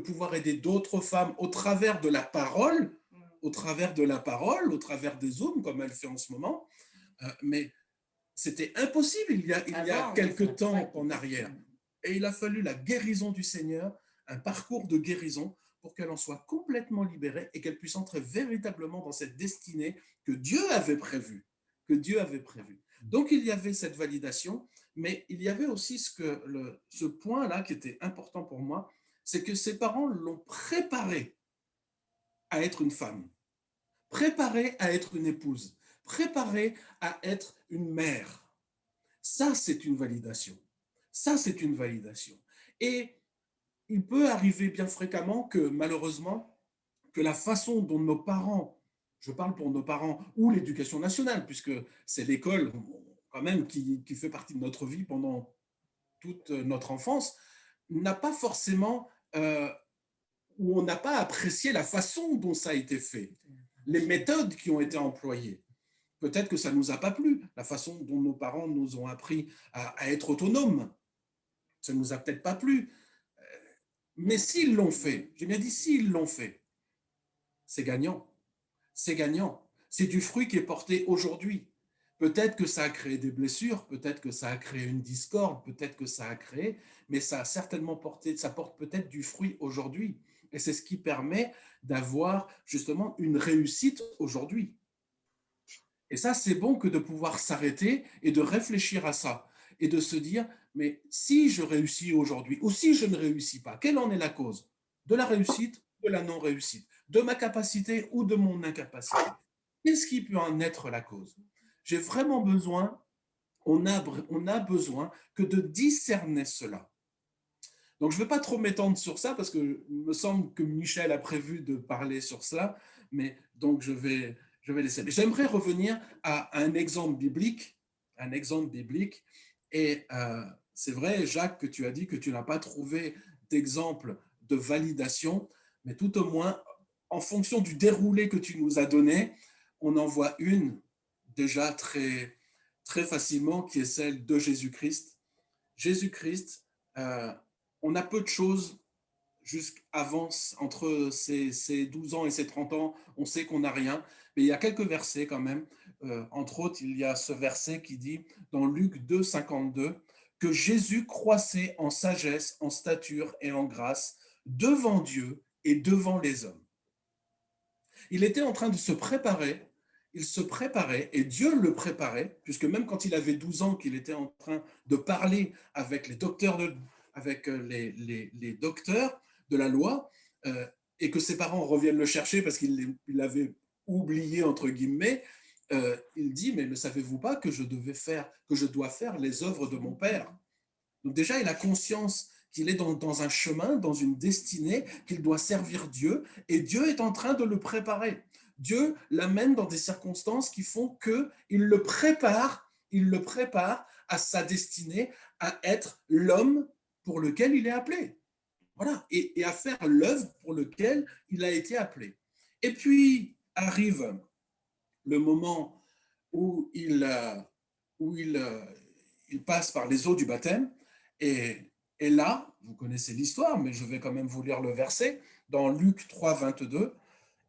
pouvoir aider d'autres femmes au travers de la parole, au travers des Zooms, comme elle fait en ce moment. Mais c'était impossible il y a quelques temps en arrière. Et il a fallu la guérison du Seigneur, un parcours de guérison, pour qu'elle en soit complètement libérée et qu'elle puisse entrer véritablement dans cette destinée que Dieu avait prévue. Donc, il y avait cette validation, mais il y avait aussi ce point-là qui était important pour moi, c'est que ses parents l'ont préparée à être une femme, préparée à être une épouse, préparée à être une mère. Ça, c'est une validation. Et il peut arriver bien fréquemment que, malheureusement, que la façon dont nos parents, je parle pour nos parents, ou l'éducation nationale, puisque c'est l'école quand même qui fait partie de notre vie pendant toute notre enfance, n'a pas forcément, ou on n'a pas apprécié la façon dont ça a été fait, les méthodes qui ont été employées. Peut-être que ça ne nous a pas plu, la façon dont nos parents nous ont appris à être autonomes. Ça ne nous a peut-être pas plu. Mais s'ils l'ont fait, j'ai bien dit s'ils l'ont fait, c'est gagnant. C'est gagnant. C'est du fruit qui est porté aujourd'hui. Peut-être que ça a créé des blessures, peut-être que ça a créé une discorde, peut-être que ça a créé, mais ça a certainement ça porte peut-être du fruit aujourd'hui. Et c'est ce qui permet d'avoir justement une réussite aujourd'hui. Et ça, c'est bon que de pouvoir s'arrêter et de réfléchir à ça et de se dire, mais si je réussis aujourd'hui ou si je ne réussis pas, quelle en est la cause? De la réussite ou de la non-réussite? De ma capacité ou de mon incapacité? Qu'est-ce qui peut en être la cause? J'ai vraiment besoin, on a besoin que de discerner cela. Donc, je ne vais pas trop m'étendre sur ça parce que il me semble que Michel a prévu de parler sur cela, mais donc je vais laisser. Mais j'aimerais revenir à un exemple biblique, et c'est vrai, Jacques, que tu as dit que tu n'as pas trouvé d'exemple de validation, mais tout au moins, en fonction du déroulé que tu nous as donné, on en voit une déjà très, très facilement, qui est celle de Jésus-Christ. Jésus-Christ, on a peu de choses jusqu'avant, entre ses 12 ans et ses 30 ans, on sait qu'on n'a rien, mais il y a quelques versets quand même. Entre autres, il y a ce verset qui dit, dans Luc 2, 52, que Jésus croissait en sagesse, en stature et en grâce devant Dieu et devant les hommes. Il était en train de se préparer, il se préparait et Dieu le préparait, puisque même quand il avait 12 ans, qu'il était en train de parler avec les docteurs les docteurs de la loi, et que ses parents reviennent le chercher parce qu'il l'avait oublié, entre guillemets, il dit, mais ne savez-vous pas que je dois faire les œuvres de mon Père? Donc déjà, il a conscience qu'il est dans un chemin, dans une destinée, qu'il doit servir Dieu, et Dieu est en train de le préparer. Dieu l'amène dans des circonstances qui font qu'il le prépare à sa destinée, à être l'homme pour lequel il est appelé. Voilà, et à faire l'œuvre pour laquelle il a été appelé. Et puis arrive le moment où il passe par les eaux du baptême, et là, vous connaissez l'histoire, mais je vais quand même vous lire le verset, dans Luc 3, 22,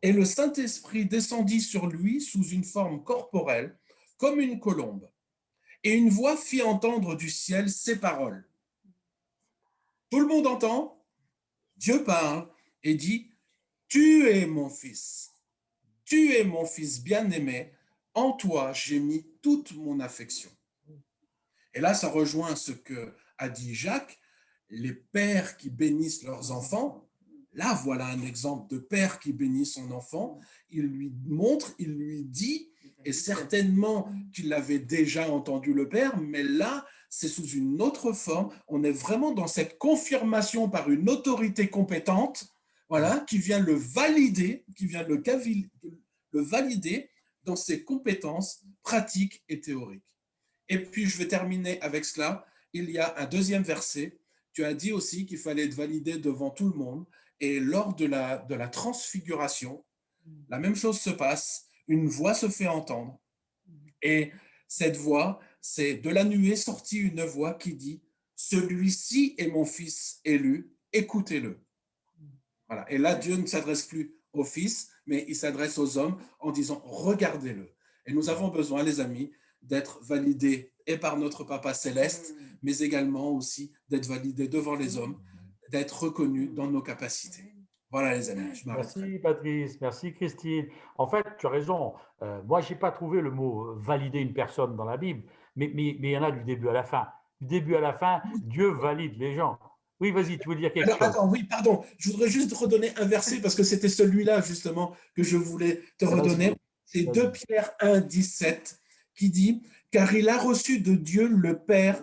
Et le Saint-Esprit descendit sur lui sous une forme corporelle, comme une colombe. Et une voix fit entendre du ciel ces paroles. Tout le monde entend? Dieu parle et dit, tu es mon fils. Tu es mon fils bien-aimé. En toi, j'ai mis toute mon affection. Et là, ça rejoint ce que a dit Jacques, les pères qui bénissent leurs enfants. Là, voilà un exemple de père qui bénit son enfant. Il lui montre, il lui dit, et certainement qu'il avait déjà entendu le père, mais là, c'est sous une autre forme. On est vraiment dans cette confirmation par une autorité compétente, voilà, qui vient le valider, qui vient le valider dans ses compétences pratiques et théoriques. Et puis, je vais terminer avec cela. Il y a un deuxième verset. Tu as dit aussi qu'il fallait être validé devant tout le monde. Et lors de la transfiguration, la même chose se passe. Une voix se fait entendre. Et cette voix, c'est de la nuée sortie une voix qui dit « Celui-ci est mon fils élu, écoutez-le ». Voilà. Et là, Dieu ne s'adresse plus au fils, mais il s'adresse aux hommes en disant « Regardez-le ». Et nous avons besoin, les amis, d'être validés et par notre Papa céleste, mais également aussi d'être validés devant les hommes, d'être reconnus dans nos capacités. Voilà, les amis, je m'arrête. Merci Patrice, merci Christine. En fait, tu as raison. Moi, je n'ai pas trouvé le mot valider une personne dans la Bible, mais il y en a du début à la fin. Du début à la fin, Dieu valide les gens. Oui, vas-y, tu veux dire quelque chose? Attends, oui, pardon. Je voudrais juste redonner un verset parce que c'était celui-là, justement, que je voulais te redonner. C'est 2 Pierre 1, 17 qui dit « Car il a reçu de Dieu le Père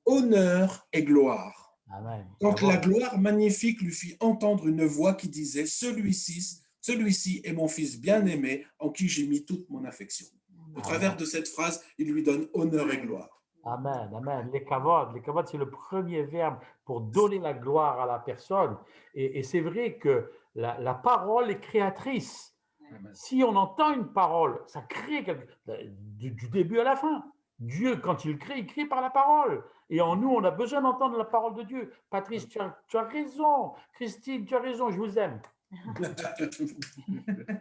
honneur et gloire. Amen. Quand la gloire magnifique lui fit entendre une voix qui disait « Celui-ci est mon fils bien-aimé en qui j'ai mis toute mon affection. » Au travers de cette phrase, il lui donne honneur et gloire. Amen, amen. Les kavod, c'est le premier verbe pour donner la gloire à la personne. Et c'est vrai que la parole est créatrice. Amen. Si on entend une parole, ça crée du début à la fin. Dieu, quand il crée par la parole. Et en nous, on a besoin d'entendre la parole de Dieu. Patrice, tu as raison. Christine, tu as raison, je vous aime.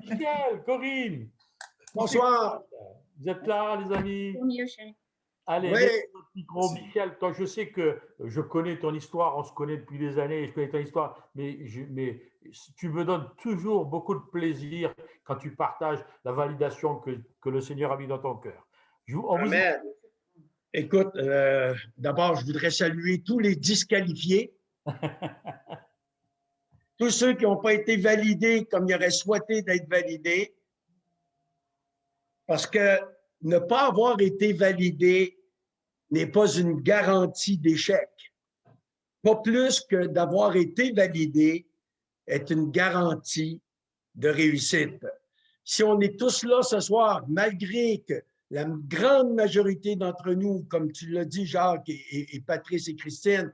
Michel, Corinne. Bonsoir. Vous êtes là, les amis? Mieux, chérie. Allez, oui. Micro, Michel, toi, je sais que je connais ton histoire, on se connaît depuis des années, je connais ton histoire, mais tu me donnes toujours beaucoup de plaisir quand tu partages la validation que le Seigneur a mis dans ton cœur. Amen. Écoute, d'abord, je voudrais saluer tous les disqualifiés, tous ceux qui n'ont pas été validés comme ils auraient souhaité d'être validés, parce que ne pas avoir été validé n'est pas une garantie d'échec. Pas plus que d'avoir été validé est une garantie de réussite. Si on est tous là ce soir, malgré que la grande majorité d'entre nous, comme tu l'as dit, Jacques et Patrice et Christine,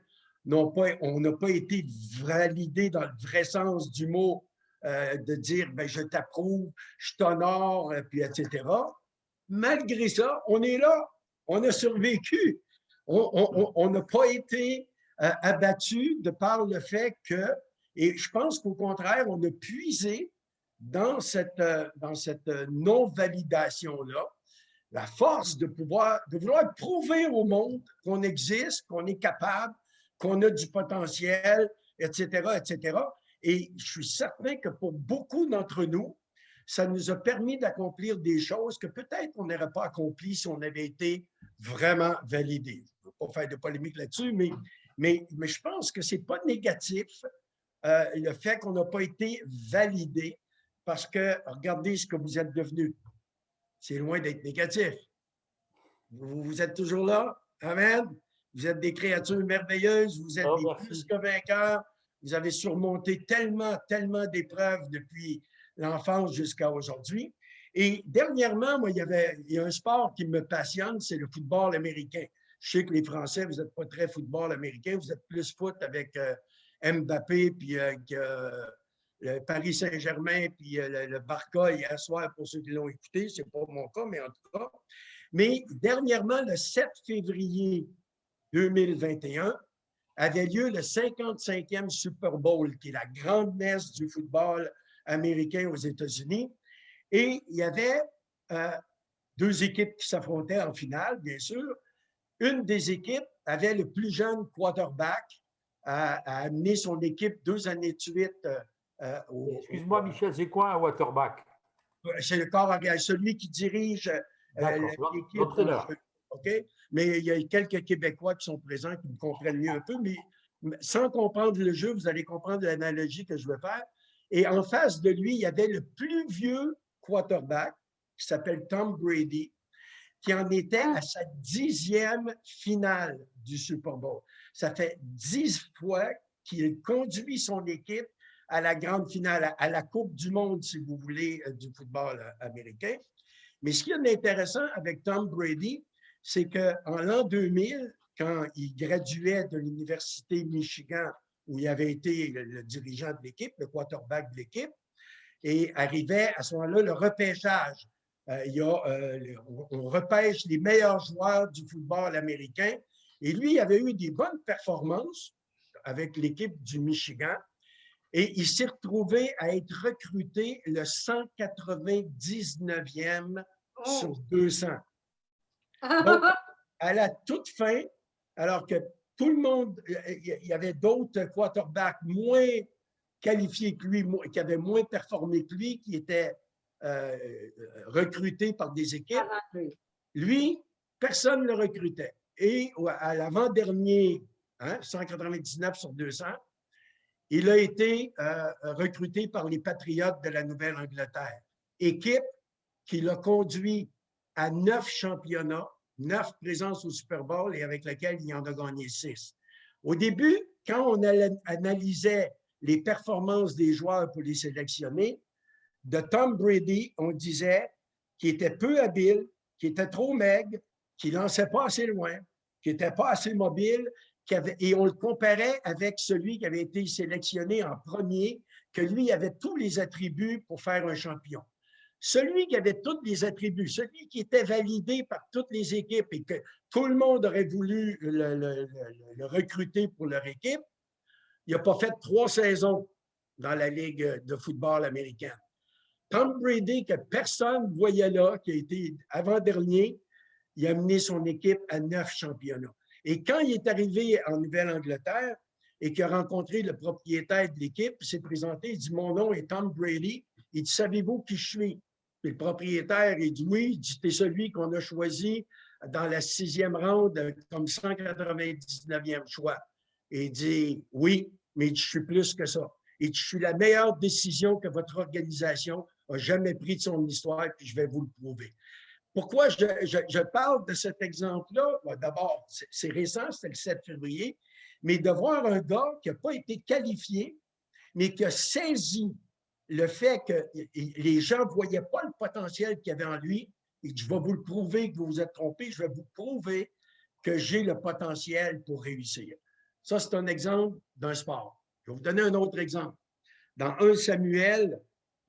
on n'a pas été validés dans le vrai sens du mot, de dire ben, je t'approuve, je t'honore, puis etc. Malgré ça, on est là, on a survécu. On n'a pas été abattu de par le fait que, et je pense qu'au contraire, on a puisé dans cette non-validation-là la force de vouloir prouver au monde qu'on existe, qu'on est capable, qu'on a du potentiel, etc., etc. Et je suis certain que pour beaucoup d'entre nous, ça nous a permis d'accomplir des choses que peut-être on n'aurait pas accomplies si on avait été vraiment validé. Je ne veux pas faire de polémique là-dessus, mais je pense que ce n'est pas négatif le fait qu'on n'a pas été validé parce que regardez ce que vous êtes devenus. C'est loin d'être négatif. Vous êtes toujours là. Amen. Vous êtes des créatures merveilleuses. Vous êtes des plus que vainqueurs. Vous avez surmonté tellement d'épreuves depuis l'enfance jusqu'à aujourd'hui. Et dernièrement, moi, il y a un sport qui me passionne, c'est le football américain. Je sais que les Français, vous n'êtes pas très football américain, vous êtes plus foot avec Mbappé, puis le Paris Saint-Germain, puis le Barça hier soir, pour ceux qui l'ont écouté, ce n'est pas mon cas, mais en tout cas. Mais dernièrement, le 7 février 2021, avait lieu le 55e Super Bowl, qui est la grande messe du football américain aux États-Unis. Et il y avait deux équipes qui s'affrontaient en finale, bien sûr. Une des équipes avait le plus jeune quarterback à amener son équipe 2 années de suite. Excuse-moi, Michel, c'est quoi un waterback? C'est le corps arrière, celui qui dirige l'équipe. L'entraîneur. OK? Mais il y a quelques Québécois qui sont présents qui me comprennent mieux un peu, mais sans comprendre le jeu, vous allez comprendre l'analogie que je veux faire. Et en face de lui, il y avait le plus vieux quarterback qui s'appelle Tom Brady, qui en était à sa 10e finale du Super Bowl. Ça fait 10 fois qu'il conduit son équipe à la grande finale, à la Coupe du monde, si vous voulez, du football américain. Mais ce qui est intéressant avec Tom Brady, c'est qu'en l'an 2000, quand il graduait de l'Université Michigan, où il avait été le dirigeant de l'équipe, le quarterback de l'équipe, et arrivait à ce moment-là le repêchage. On repêche les meilleurs joueurs du football américain. Et lui, il avait eu des bonnes performances avec l'équipe du Michigan. Et il s'est retrouvé à être recruté le 199e sur 200. Donc, à la toute fin, alors que tout le monde, il y avait d'autres quarterbacks moins qualifiés que lui, qui avaient moins performé que lui, qui étaient recrutés par des équipes. Lui, personne ne le recrutait. Et à l'avant-dernier, 199 sur 200, il a été recruté par les Patriotes de la Nouvelle-Angleterre, équipe qui l'a conduit à 9 championnats, 9 présences au Super Bowl et avec laquelle il en a gagné 6. Au début, quand on analysait les performances des joueurs pour les sélectionner, de Tom Brady, on disait qu'il était peu habile, qu'il était trop maigre, qu'il ne lançait pas assez loin, qu'il n'était pas assez mobile, et on le comparait avec celui qui avait été sélectionné en premier, que lui avait tous les attributs pour faire un champion. Celui qui avait tous les attributs, celui qui était validé par toutes les équipes et que tout le monde aurait voulu le recruter pour leur équipe, il n'a pas fait 3 saisons dans la Ligue de football américaine. Tom Brady, que personne ne voyait là, qui a été avant-dernier, il a mené son équipe à 9 championnats. Et quand il est arrivé en Nouvelle-Angleterre et qu'il a rencontré le propriétaire de l'équipe, il s'est présenté, il dit « Mon nom est Tom Brady. » Il dit « Savez-vous qui je suis? » Puis le propriétaire, il dit « Oui. » Il dit « T'es celui qu'on a choisi dans la 6e ronde comme 199e choix. » Et il dit « Oui, mais je suis plus que ça. » Et je suis la meilleure décision que votre organisation a jamais prise de son histoire, puis je vais vous le prouver. Pourquoi je parle de cet exemple-là? D'abord, c'est récent, c'était le 7 février, mais de voir un gars qui n'a pas été qualifié, mais qui a saisi le fait que les gens ne voyaient pas le potentiel qu'il y avait en lui, et je vais vous le prouver que vous vous êtes trompé, je vais vous prouver que j'ai le potentiel pour réussir. Ça, c'est un exemple d'un sport. Je vais vous donner un autre exemple. Dans 1 Samuel,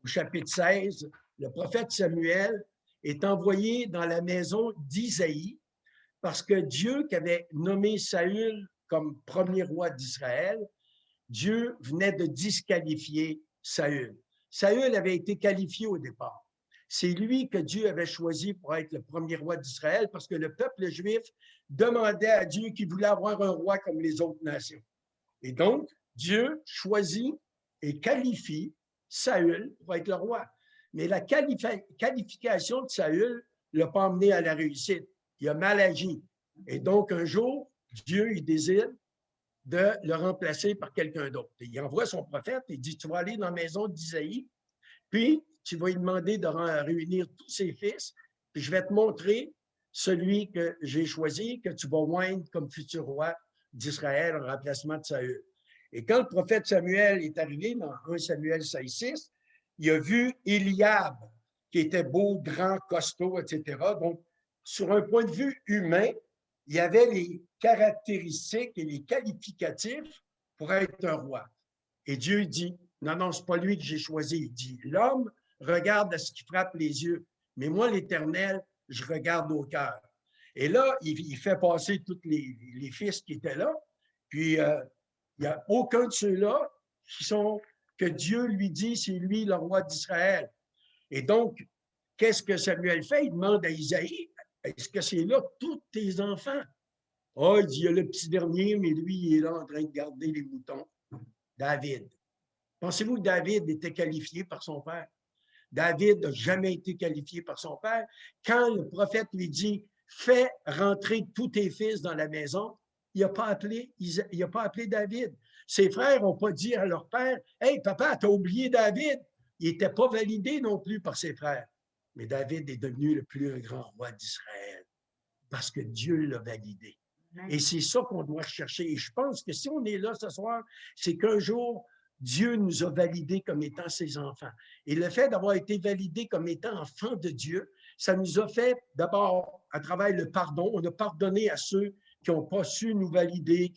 au chapitre 16, le prophète Samuel est envoyé dans la maison d'Isaïe parce que Dieu, qui avait nommé Saül comme premier roi d'Israël, Dieu venait de disqualifier Saül. Saül avait été qualifié au départ. C'est lui que Dieu avait choisi pour être le premier roi d'Israël parce que le peuple juif demandait à Dieu qu'il voulait avoir un roi comme les autres nations. Et donc, Dieu choisit et qualifie Saül pour être le roi. Mais la qualification de Saül ne l'a pas emmené à la réussite. Il a mal agi. Et donc, un jour, Dieu, il décide de le remplacer par quelqu'un d'autre. Il envoie son prophète, il dit, tu vas aller dans la maison d'Isaïe, puis tu vas lui demander de réunir tous ses fils, puis je vais te montrer celui que j'ai choisi, que tu vas oindre comme futur roi d'Israël en remplacement de Saül. Et quand le prophète Samuel est arrivé dans 1 Samuel 16:6, il a vu Eliab, qui était beau, grand, costaud, etc. Donc, sur un point de vue humain, il y avait les caractéristiques et les qualificatifs pour être un roi. Et Dieu dit, non, non, ce n'est pas lui que j'ai choisi. Il dit, l'homme regarde à ce qui frappe les yeux, mais moi, l'Éternel, je regarde au cœur. Et là, il fait passer tous les fils qui étaient là, puis il n'y a aucun de ceux-là que Dieu lui dit c'est lui le roi d'Israël. Et donc, qu'est-ce que Samuel fait? Il demande à Isaïe, est-ce que c'est là tous tes enfants? Oh, il dit, il y a le petit dernier, mais lui, il est là en train de garder les moutons. David. Pensez-vous que David était qualifié par son père? David n'a jamais été qualifié par son père. Quand le prophète lui dit, fais rentrer tous tes fils dans la maison, il n'a pas appelé David. Ses frères n'ont pas dit à leur père, hey, papa, tu as oublié David. Il n'était pas validé non plus par ses frères. Mais David est devenu le plus grand roi d'Israël parce que Dieu l'a validé. Et c'est ça qu'on doit chercher. Et je pense que si on est là ce soir, c'est qu'un jour, Dieu nous a validés comme étant ses enfants. Et le fait d'avoir été validés comme étant enfants de Dieu, ça nous a fait d'abord, à travers le pardon, on a pardonné à ceux qui n'ont pas su nous valider,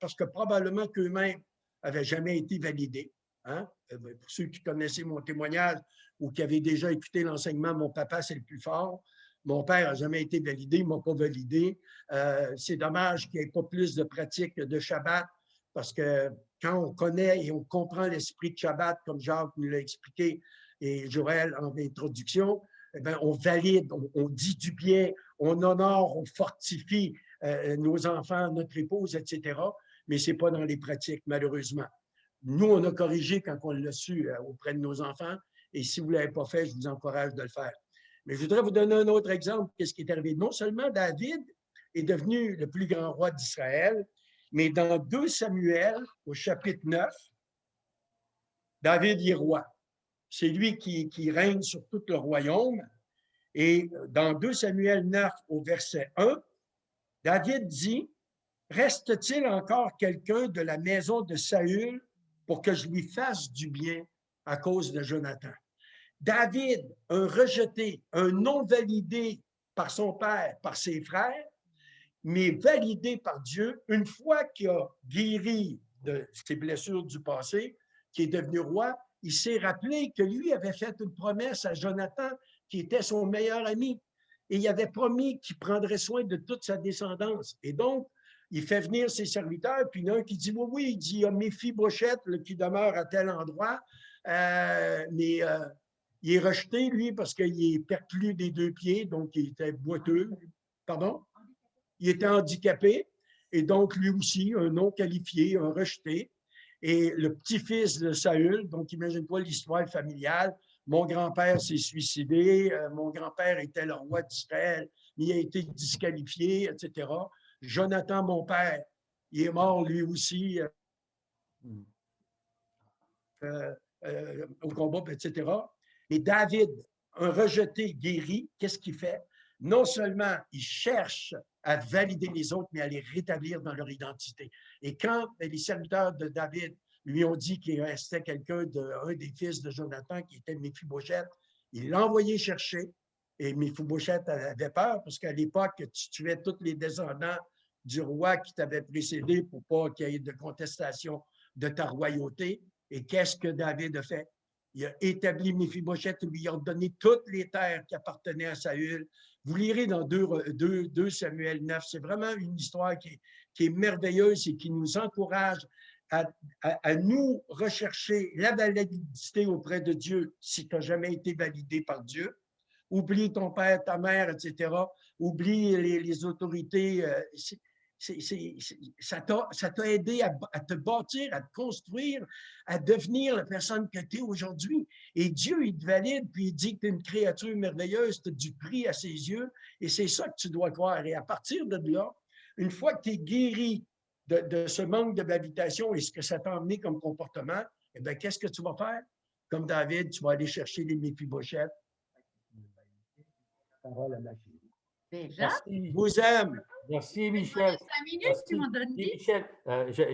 parce que probablement qu'eux-mêmes n'avaient jamais été validés. Hein? Pour ceux qui connaissaient mon témoignage ou qui avaient déjà écouté l'enseignement, mon papa, c'est le plus fort. Mon père n'a jamais été validé, il ne m'a pas validé. C'est dommage qu'il n'y ait pas plus de pratique de Shabbat, parce que quand on connaît et on comprend l'esprit de Shabbat, comme Jacques nous l'a expliqué et Joël en introduction, eh bien, on valide, on dit du bien, on honore, on fortifie nos enfants, notre épouse, etc. Mais ce n'est pas dans les pratiques, malheureusement. Nous, on a corrigé quand on l'a su auprès de nos enfants. Et si vous ne l'avez pas fait, je vous encourage de le faire. Mais je voudrais vous donner un autre exemple. Qu'est-ce qui est arrivé? Non seulement David est devenu le plus grand roi d'Israël, mais dans 2 Samuel, au chapitre 9, David est roi. C'est lui qui règne sur tout le royaume. Et dans 2 Samuel 9, au verset 1, David dit, « Reste-t-il encore quelqu'un de la maison de Saül pour que je lui fasse du bien à cause de Jonathan? » David, un rejeté, un non validé par son père, par ses frères, mais validé par Dieu, une fois qu'il a guéri de ses blessures du passé, qui est devenu roi, il s'est rappelé que lui avait fait une promesse à Jonathan, qui était son meilleur ami, et il avait promis qu'il prendrait soin de toute sa descendance. Et donc, il fait venir ses serviteurs, puis il y en a un qui dit, oui, oui, il dit, il y a Méphibosheth qui demeure à tel endroit, mais il est rejeté, lui, parce qu'il est perclus des 2 pieds, donc il était boiteux. Pardon? Il était handicapé, et donc lui aussi, un non qualifié, un rejeté. Et le petit-fils de Saül, donc imagine-toi l'histoire familiale, mon grand-père s'est suicidé, mon grand-père était le roi d'Israël, il a été disqualifié, etc. Jonathan, mon père, il est mort lui aussi au combat, etc. Et David, un rejeté guéri, qu'est-ce qu'il fait? Non seulement il cherche à valider les autres, mais à les rétablir dans leur identité. Et quand les serviteurs de David lui ont dit qu'il restait quelqu'un un des fils de Jonathan, qui était Méphibosheth, il l'a envoyé chercher. Et Méphibosheth avait peur, parce qu'à l'époque, tu tuais tous les descendants du roi qui t'avait précédé pour pas qu'il y ait de contestation de ta royauté. Et qu'est-ce que David a fait? Il a établi Méphibosheth, lui a donné toutes les terres qui appartenaient à Saül. Vous lirez dans 2 Samuel 9. C'est vraiment une histoire qui est merveilleuse et qui nous encourage à nous rechercher la validité auprès de Dieu si tu n'as jamais été validé par Dieu. Oublie ton père, ta mère, etc. Oublie les autorités. Ça t'a aidé à te bâtir, à te construire, à devenir la personne que tu es aujourd'hui. Et Dieu, il te valide, puis il dit que tu es une créature merveilleuse, tu as du prix à ses yeux, et c'est ça que tu dois croire. Et à partir de là, une fois que tu es guéri de ce manque de validation et ce que ça t'a emmené comme comportement, eh bien, qu'est-ce que tu vas faire? Comme David, tu vas aller chercher les Méphibosheth. Parole à ma fille. Déjà? Merci. Je vous aime. Merci, Michel. 5 minutes, Merci. tu m'en donnes 10. Michel,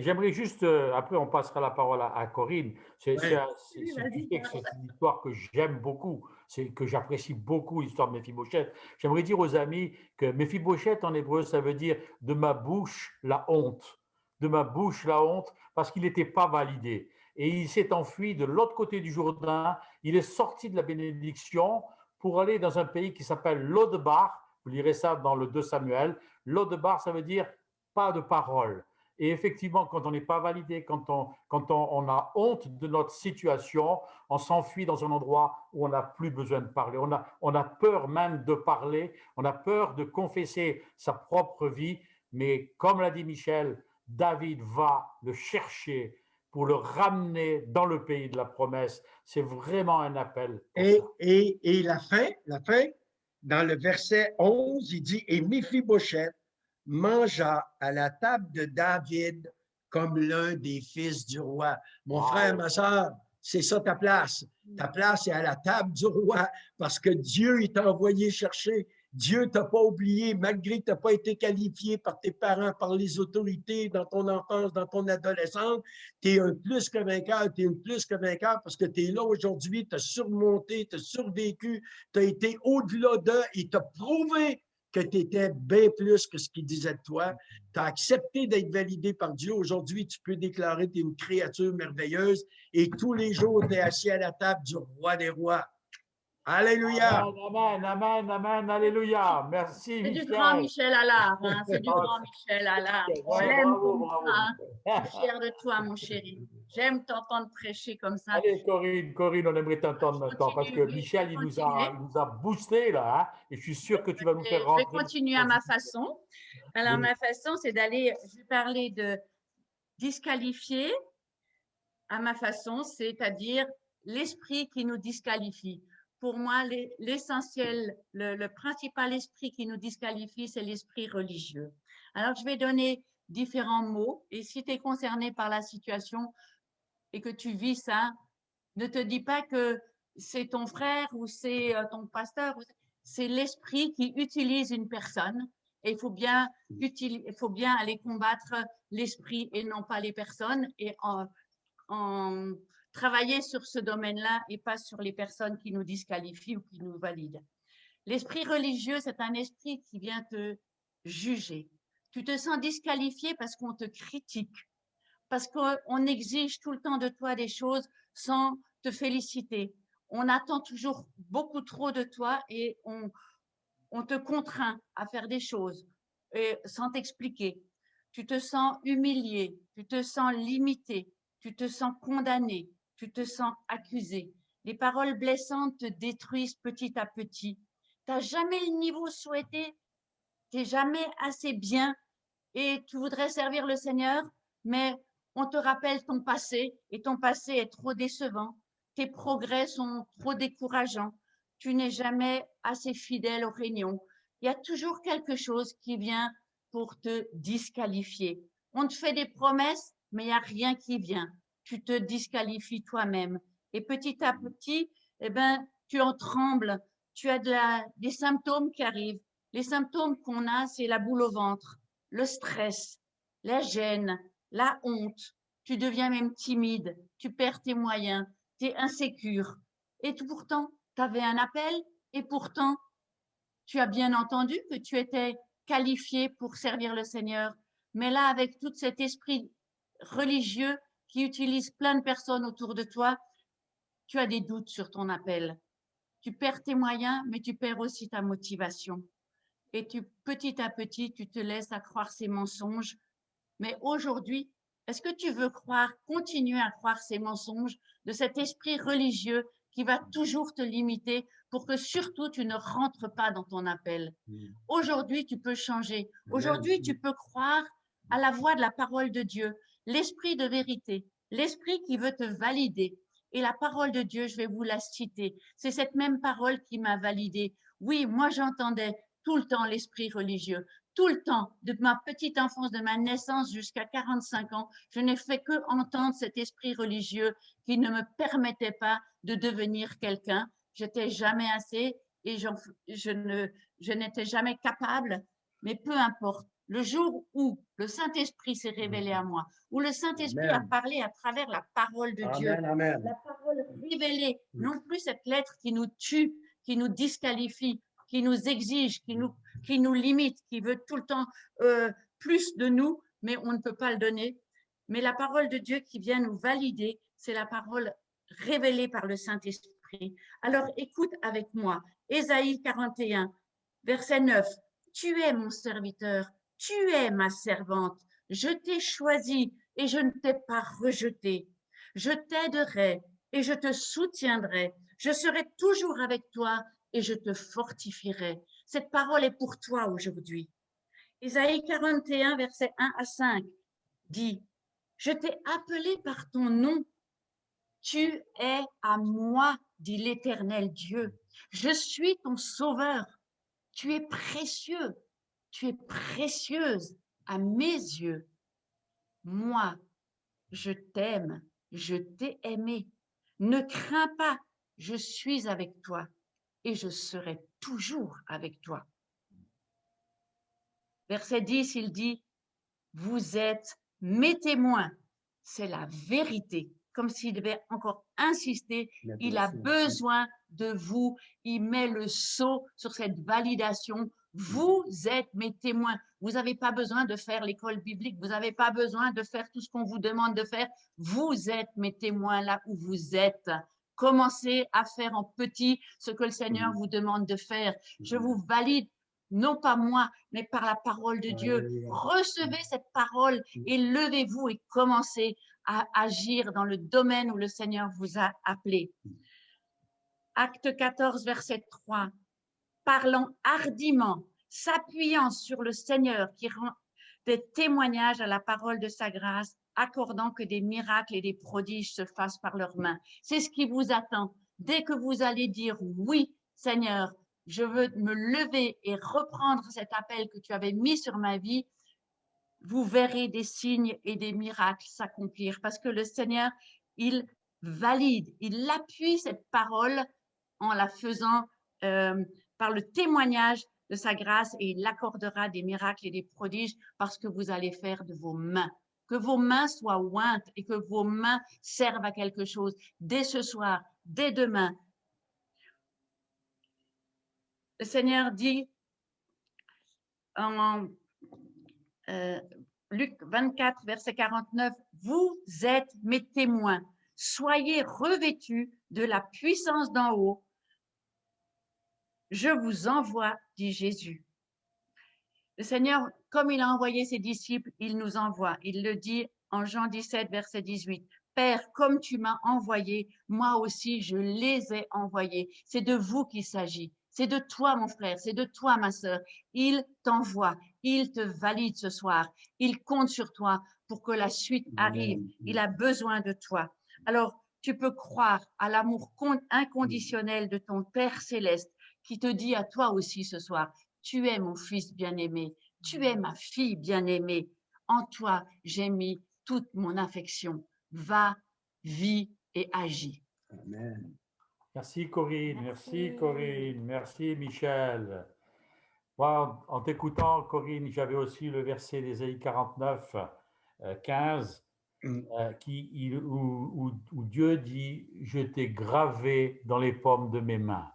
j'aimerais juste, après on passera la parole à Corinne. Tu sais que c'est une histoire que j'aime beaucoup, que j'apprécie beaucoup, l'histoire de Méphibosheth. J'aimerais dire aux amis que Méphibosheth en hébreu, ça veut dire de ma bouche la honte. De ma bouche la honte, parce qu'il n'était pas validé. Et il s'est enfui de l'autre côté du Jourdain. Il est sorti de la bénédiction pour aller dans un pays qui s'appelle Lodebar. Vous lirez ça dans le 2 Samuel. Lodebar, ça veut dire pas de parole. Et effectivement, quand on n'est pas validé, quand on a honte de notre situation, on s'enfuit dans un endroit où on n'a plus besoin de parler. On a peur même de parler, on a peur de confesser sa propre vie. Mais comme l'a dit Michel, David va le chercher pour le ramener dans le pays de la promesse. C'est vraiment un appel. Et la fin, dans le verset 11, il dit, et Méphibosheth mangea à la table de David comme l'un des fils du roi. Mon frère, ma soeur, c'est ça ta place. Ta place est à la table du roi parce que Dieu t'a envoyé chercher. Dieu t'a pas oublié, malgré que tu n'as pas été qualifié par tes parents, par les autorités dans ton enfance, dans ton adolescence. Tu es un plus que vainqueur, tu es une plus que vainqueur parce que tu es là aujourd'hui, tu as surmonté, tu as survécu, tu as été au-delà d'eux et tu as prouvé que tu étais bien plus que ce qu'il disait de toi. Tu as accepté d'être validé par Dieu. Aujourd'hui, tu peux déclarer que tu es une créature merveilleuse et tous les jours, tu es assis à la table du roi des rois. Alléluia. Amen, amen, amen, alléluia. Merci, Michel. C'est du grand Michel Allard. Hein? C'est du grand Michel Allard. On l'aime comme ça. Hein? Je suis fière de toi, mon chéri. J'aime t'entendre prêcher comme ça. Allez, Corinne, on aimerait t'entendre maintenant parce que Michel, il nous a boosté là. Hein, et je suis sûr que tu vas nous faire rentrer. Je vais continuer à ma façon. Alors, ma façon, c'est d'aller, je vais parler de disqualifier à ma façon, c'est-à-dire l'esprit qui nous disqualifie. Pour moi, l'essentiel, le principal esprit qui nous disqualifie, c'est l'esprit religieux. Alors, je vais donner différents mots et si tu es concerné par la situation et que tu vis ça, ne te dis pas que c'est ton frère ou c'est ton pasteur, c'est l'esprit qui utilise une personne et il faut bien aller combattre l'esprit et non pas les personnes et en travailler sur ce domaine-là et pas sur les personnes qui nous disqualifient ou qui nous valident. L'esprit religieux, c'est un esprit qui vient te juger. Tu te sens disqualifié parce qu'on te critique, parce qu'on exige tout le temps de toi des choses sans te féliciter. On attend toujours beaucoup trop de toi et on te contraint à faire des choses sans t'expliquer. Tu te sens humilié, tu te sens limité, tu te sens condamné, tu te sens accusé. Les paroles blessantes te détruisent petit à petit. Tu n'as jamais le niveau souhaité, tu n'es jamais assez bien et tu voudrais servir le Seigneur, mais on te rappelle ton passé et ton passé est trop décevant. Tes progrès sont trop décourageants. Tu n'es jamais assez fidèle aux réunions. Il y a toujours quelque chose qui vient pour te disqualifier. On te fait des promesses, mais il n'y a rien qui vient. Tu te disqualifies toi-même. Et petit à petit, eh ben, tu en trembles. Tu as des symptômes qui arrivent. Les symptômes qu'on a, c'est la boule au ventre, le stress, la gêne, la honte. Tu deviens même timide. Tu perds tes moyens. Tu es insécure. Et pourtant, tu avais un appel et pourtant, tu as bien entendu que tu étais qualifié pour servir le Seigneur. Mais là, avec tout cet esprit religieux qui utilise plein de personnes autour de toi, tu as des doutes sur ton appel. Tu perds tes moyens, mais tu perds aussi ta motivation. Et petit à petit, tu te laisses à croire ces mensonges. Mais aujourd'hui, est-ce que tu veux continuer à croire ces mensonges de cet esprit religieux qui va toujours te limiter pour que surtout tu ne rentres pas dans ton appel? Aujourd'hui, tu peux changer. Aujourd'hui, tu peux croire à la voix de la parole de Dieu, l'esprit de vérité, l'esprit qui veut te valider. Et la parole de Dieu, je vais vous la citer. C'est cette même parole qui m'a validée. Oui, moi j'entendais tout le temps l'esprit religieux. Tout le temps, de ma petite enfance, de ma naissance jusqu'à 45 ans, je n'ai fait que entendre cet esprit religieux qui ne me permettait pas de devenir quelqu'un. J'étais jamais assez et je n'étais jamais capable, mais peu importe. Le jour où le Saint-Esprit s'est révélé à moi, où le Saint-Esprit a parlé à travers la parole de Dieu, la parole révélée, non plus cette lettre qui nous tue, qui nous disqualifie, qui nous exige, qui nous limite, qui veut tout le temps plus de nous, mais on ne peut pas le donner. Mais la parole de Dieu qui vient nous valider, c'est la parole révélée par le Saint-Esprit. Alors écoute avec moi, Ésaïe 41, verset 9. Tu es mon serviteur, tu es ma servante. Je t'ai choisi et je ne t'ai pas rejeté. Je t'aiderai et je te soutiendrai. Je serai toujours avec toi et je te fortifierai. Cette parole est pour toi aujourd'hui. Isaïe 41, versets 1 à 5 dit, « Je t'ai appelé par ton nom. Tu es à moi, dit l'Éternel Dieu. Je suis ton sauveur. Tu es précieux. Tu es précieuse à mes yeux. Moi, je t'aime. Je t'ai aimé. Ne crains pas. Je suis avec toi et je serai toujours avec toi. » Verset 10, il dit, « Vous êtes mes témoins. » C'est la vérité. Comme s'il devait encore insister, il a besoin de vous. Il met le sceau sur cette validation. Vous êtes mes témoins. Vous n'avez pas besoin de faire l'école biblique. Vous n'avez pas besoin de faire tout ce qu'on vous demande de faire. Vous êtes mes témoins là où vous êtes. Commencez à faire en petit ce que le Seigneur vous demande de faire. Je vous valide, non pas moi, mais par la parole de Dieu. Recevez cette parole et levez-vous et commencez à agir dans le domaine où le Seigneur vous a appelé. Acte 14, verset 3. Parlant hardiment, s'appuyant sur le Seigneur qui rend des témoignages à la parole de sa grâce, accordant que des miracles et des prodiges se fassent par leurs mains. C'est ce qui vous attend. Dès que vous allez dire « Oui, Seigneur, je veux me lever et reprendre cet appel que tu avais mis sur ma vie », vous verrez des signes et des miracles s'accomplir parce que le Seigneur, il valide, il appuie cette parole en la faisant par le témoignage de sa grâce et il accordera des miracles et des prodiges parce que vous allez faire de vos mains. Que vos mains soient ointes et que vos mains servent à quelque chose dès ce soir, dès demain. Le Seigneur dit en Luc 24, verset 49, « Vous êtes mes témoins. Soyez revêtus de la puissance d'en haut. Je vous envoie, dit Jésus. » Le Seigneur, comme il a envoyé ses disciples, il nous envoie. Il le dit en Jean 17, verset 18. « Père, comme tu m'as envoyé, moi aussi je les ai envoyés. » C'est de vous qu'il s'agit. C'est de toi, mon frère, c'est de toi, ma sœur. Il t'envoie, il te valide ce soir. Il compte sur toi pour que la suite arrive. Il a besoin de toi. Alors, tu peux croire à l'amour inconditionnel de ton Père céleste qui te dit à toi aussi ce soir, tu es mon fils bien-aimé, tu es ma fille bien-aimée. En toi, j'ai mis toute mon affection. Va, vis et agis. Amen. Merci Corinne, merci Corinne, merci Michel. Moi, en t'écoutant Corinne, j'avais aussi le verset d'Ésaïe 49, 15, où Dieu dit « Je t'ai gravé dans les paumes de mes mains ».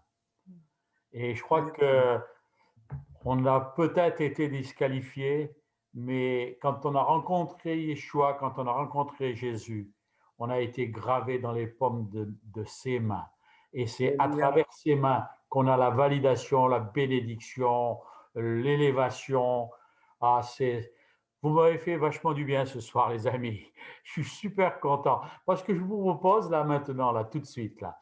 Et je crois qu'on a peut-être été disqualifié, mais quand on a rencontré Yeshua, quand on a rencontré Jésus, on a été gravé dans les paumes de ses mains. Et c'est à travers ses mains qu'on a la validation, la bénédiction, l'élévation. Ah, vous m'avez fait vachement du bien ce soir, les amis. Je suis super content. Parce que je vous propose là maintenant, là tout de suite, là,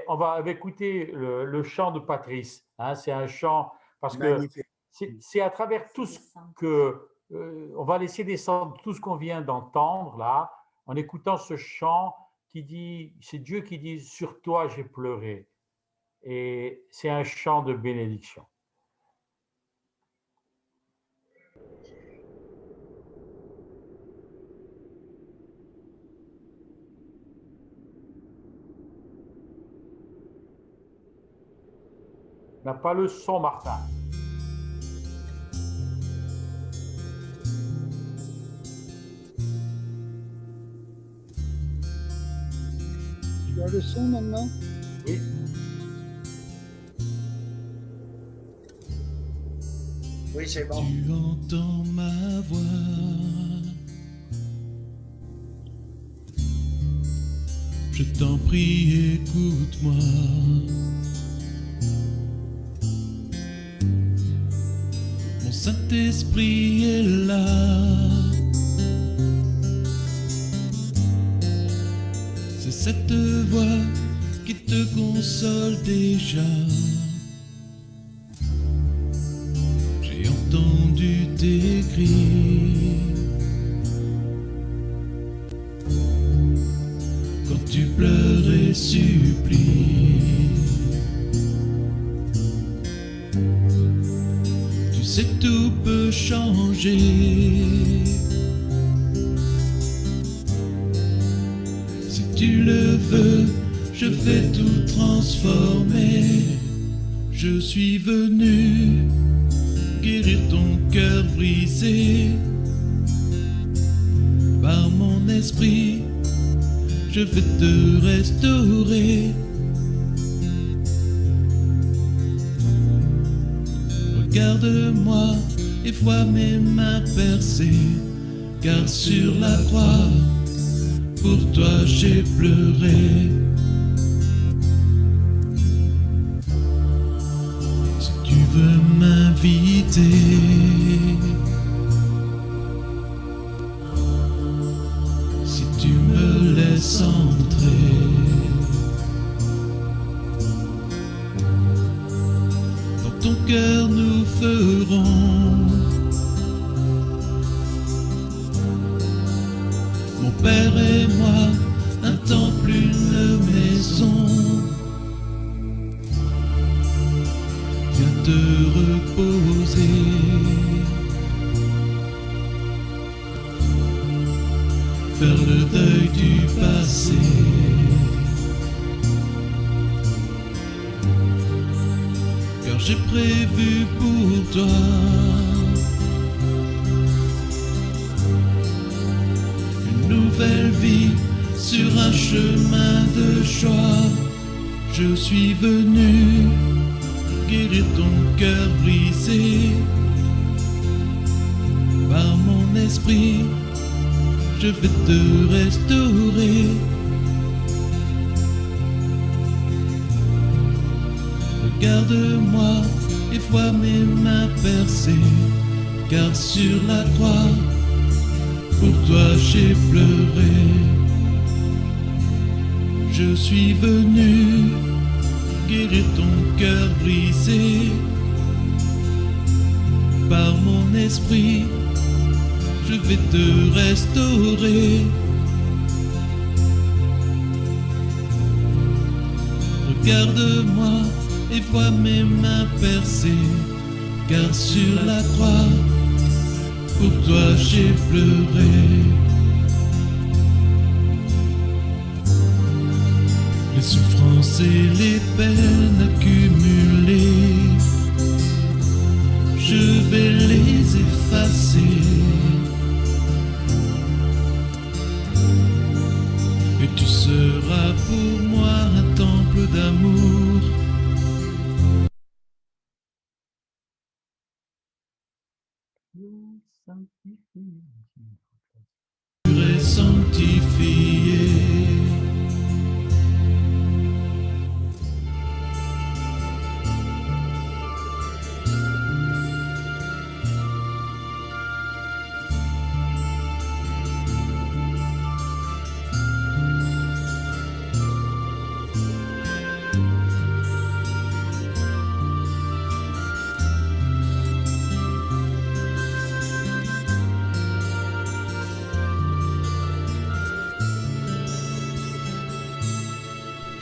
on va écouter le chant de Patrice. Hein, c'est un chant parce magnifique. Que c'est à travers tout ce que on va laisser descendre tout ce qu'on vient d'entendre là, en écoutant ce chant qui dit, c'est Dieu qui dit, sur toi j'ai pleuré. Et c'est un chant de bénédiction. N'a pas le son, Martin. Tu as le son maintenant? Oui. Oui, c'est bon. Tu entends ma voix. Je t'en prie, écoute-moi. Mon Saint-Esprit est là. cette voix qui te console déjà. J'ai entendu tes cris quand tu pleures et supplies. Tu sais que tout peut changer si tu le veux. Je vais tout transformer. Je suis venu guérir ton cœur brisé. Par mon esprit, je vais te restaurer. Regarde-moi et vois mes mains percées, car sur la croix, pour toi j'ai pleuré. Si tu veux m'inviter, si tu me laisses entrer, dans ton cœur nous ferons, mon Père et moi, un temple, une maison. Viens te reposer, faire le deuil du passé. Car j'ai prévu pour toi une nouvelle vie sur un chemin de choix. Je suis venu guérir ton cœur brisé. Par mon esprit, je vais te restaurer. Regarde-moi et vois mes mains percées, car sur la croix, pour toi j'ai pleuré. Je suis venu guérir ton cœur brisé. Par mon esprit, je vais te restaurer. Regarde-moi et vois mes mains percées, car sur la croix, pour toi j'ai pleuré. Les souffrances et les peines accumulées, je vais les effacer. Et tu seras pour moi un temple d'amour. Pur et sanctifié.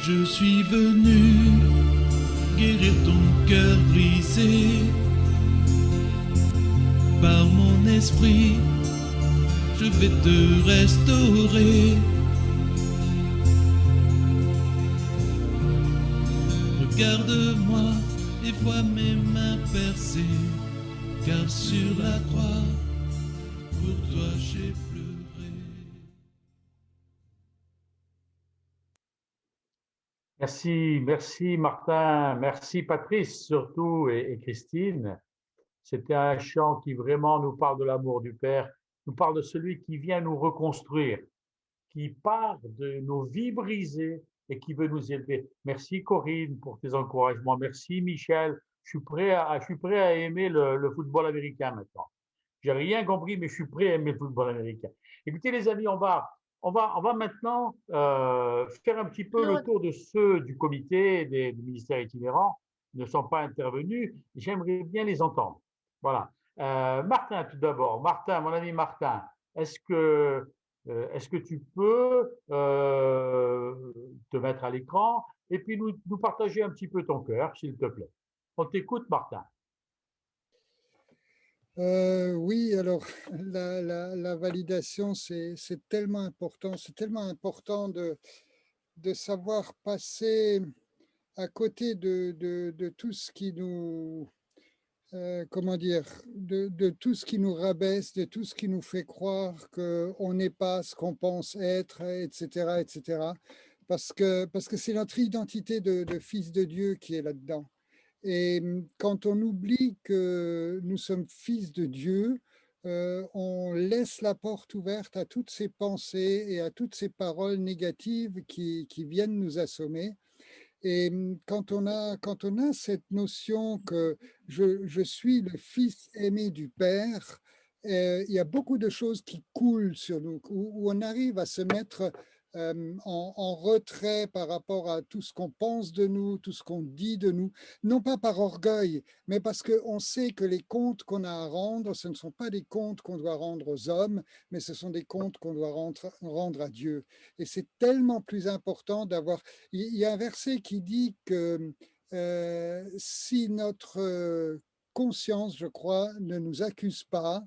Je suis venu guérir ton cœur brisé. Par mon esprit, je vais te restaurer. Regarde-moi et vois mes mains percées, car sur la croix, pour toi j'ai pleuré. Merci, merci Martin, merci Patrice surtout et Christine. C'était un chant qui vraiment nous parle de l'amour du Père, nous parle de celui qui vient nous reconstruire, qui part de nos vies brisées et qui veut nous élever. Merci Corinne pour tes encouragements. Merci Michel. Je suis prêt à aimer le football américain maintenant. J'ai rien compris, mais je suis prêt à aimer le football américain. Écoutez les amis, on va On va maintenant faire un petit peu le tour de ceux du comité du ministère itinérant qui ne sont pas intervenus. J'aimerais bien les entendre. Voilà. Martin, tout d'abord. Martin, mon ami Martin, est-ce que tu peux te mettre à l'écran et puis nous partager un petit peu ton cœur, s'il te plaît. On t'écoute, Martin. Oui, alors la validation, c'est tellement important. C'est tellement important de savoir passer à côté de tout ce qui nous, comment dire, de tout ce qui nous rabaisse, de tout ce qui nous fait croire qu'on n'est pas ce qu'on pense être, etc., etc. Parce que c'est notre identité de fils de Dieu qui est là-dedans. Et quand on oublie que nous sommes fils de Dieu, on laisse la porte ouverte à toutes ces pensées et à toutes ces paroles négatives qui viennent nous assommer. Et quand on a cette notion que je suis le fils aimé du Père, il y a beaucoup de choses qui coulent sur nous, où on arrive à se mettre en retrait par rapport à tout ce qu'on pense de nous, tout ce qu'on dit de nous, non pas par orgueil, mais parce qu'on sait que les comptes qu'on a à rendre, ce ne sont pas des comptes qu'on doit rendre aux hommes, mais ce sont des comptes qu'on doit rendre à Dieu. Et c'est tellement plus important d'avoir... Il y a un verset qui dit que si notre conscience, je crois, ne nous accuse pas,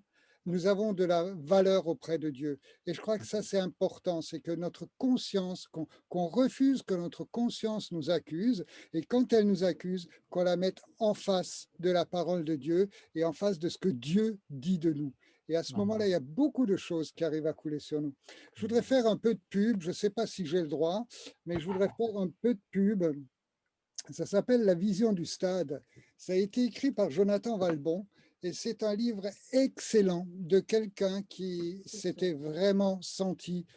nous avons de la valeur auprès de Dieu. Et je crois que ça, c'est important, c'est que notre conscience, qu'on refuse que notre conscience nous accuse, et quand elle nous accuse, qu'on la mette en face de la parole de Dieu et en face de ce que Dieu dit de nous. Et à ce moment-là, il y a beaucoup de choses qui arrivent à couler sur nous. Je voudrais faire un peu de pub, je ne sais pas si j'ai le droit, mais je voudrais faire un peu de pub. Ça s'appelle La vision du stade. Ça a été écrit par Jonathan Valbon. Et c'est un livre excellent de quelqu'un qui s'était vraiment senti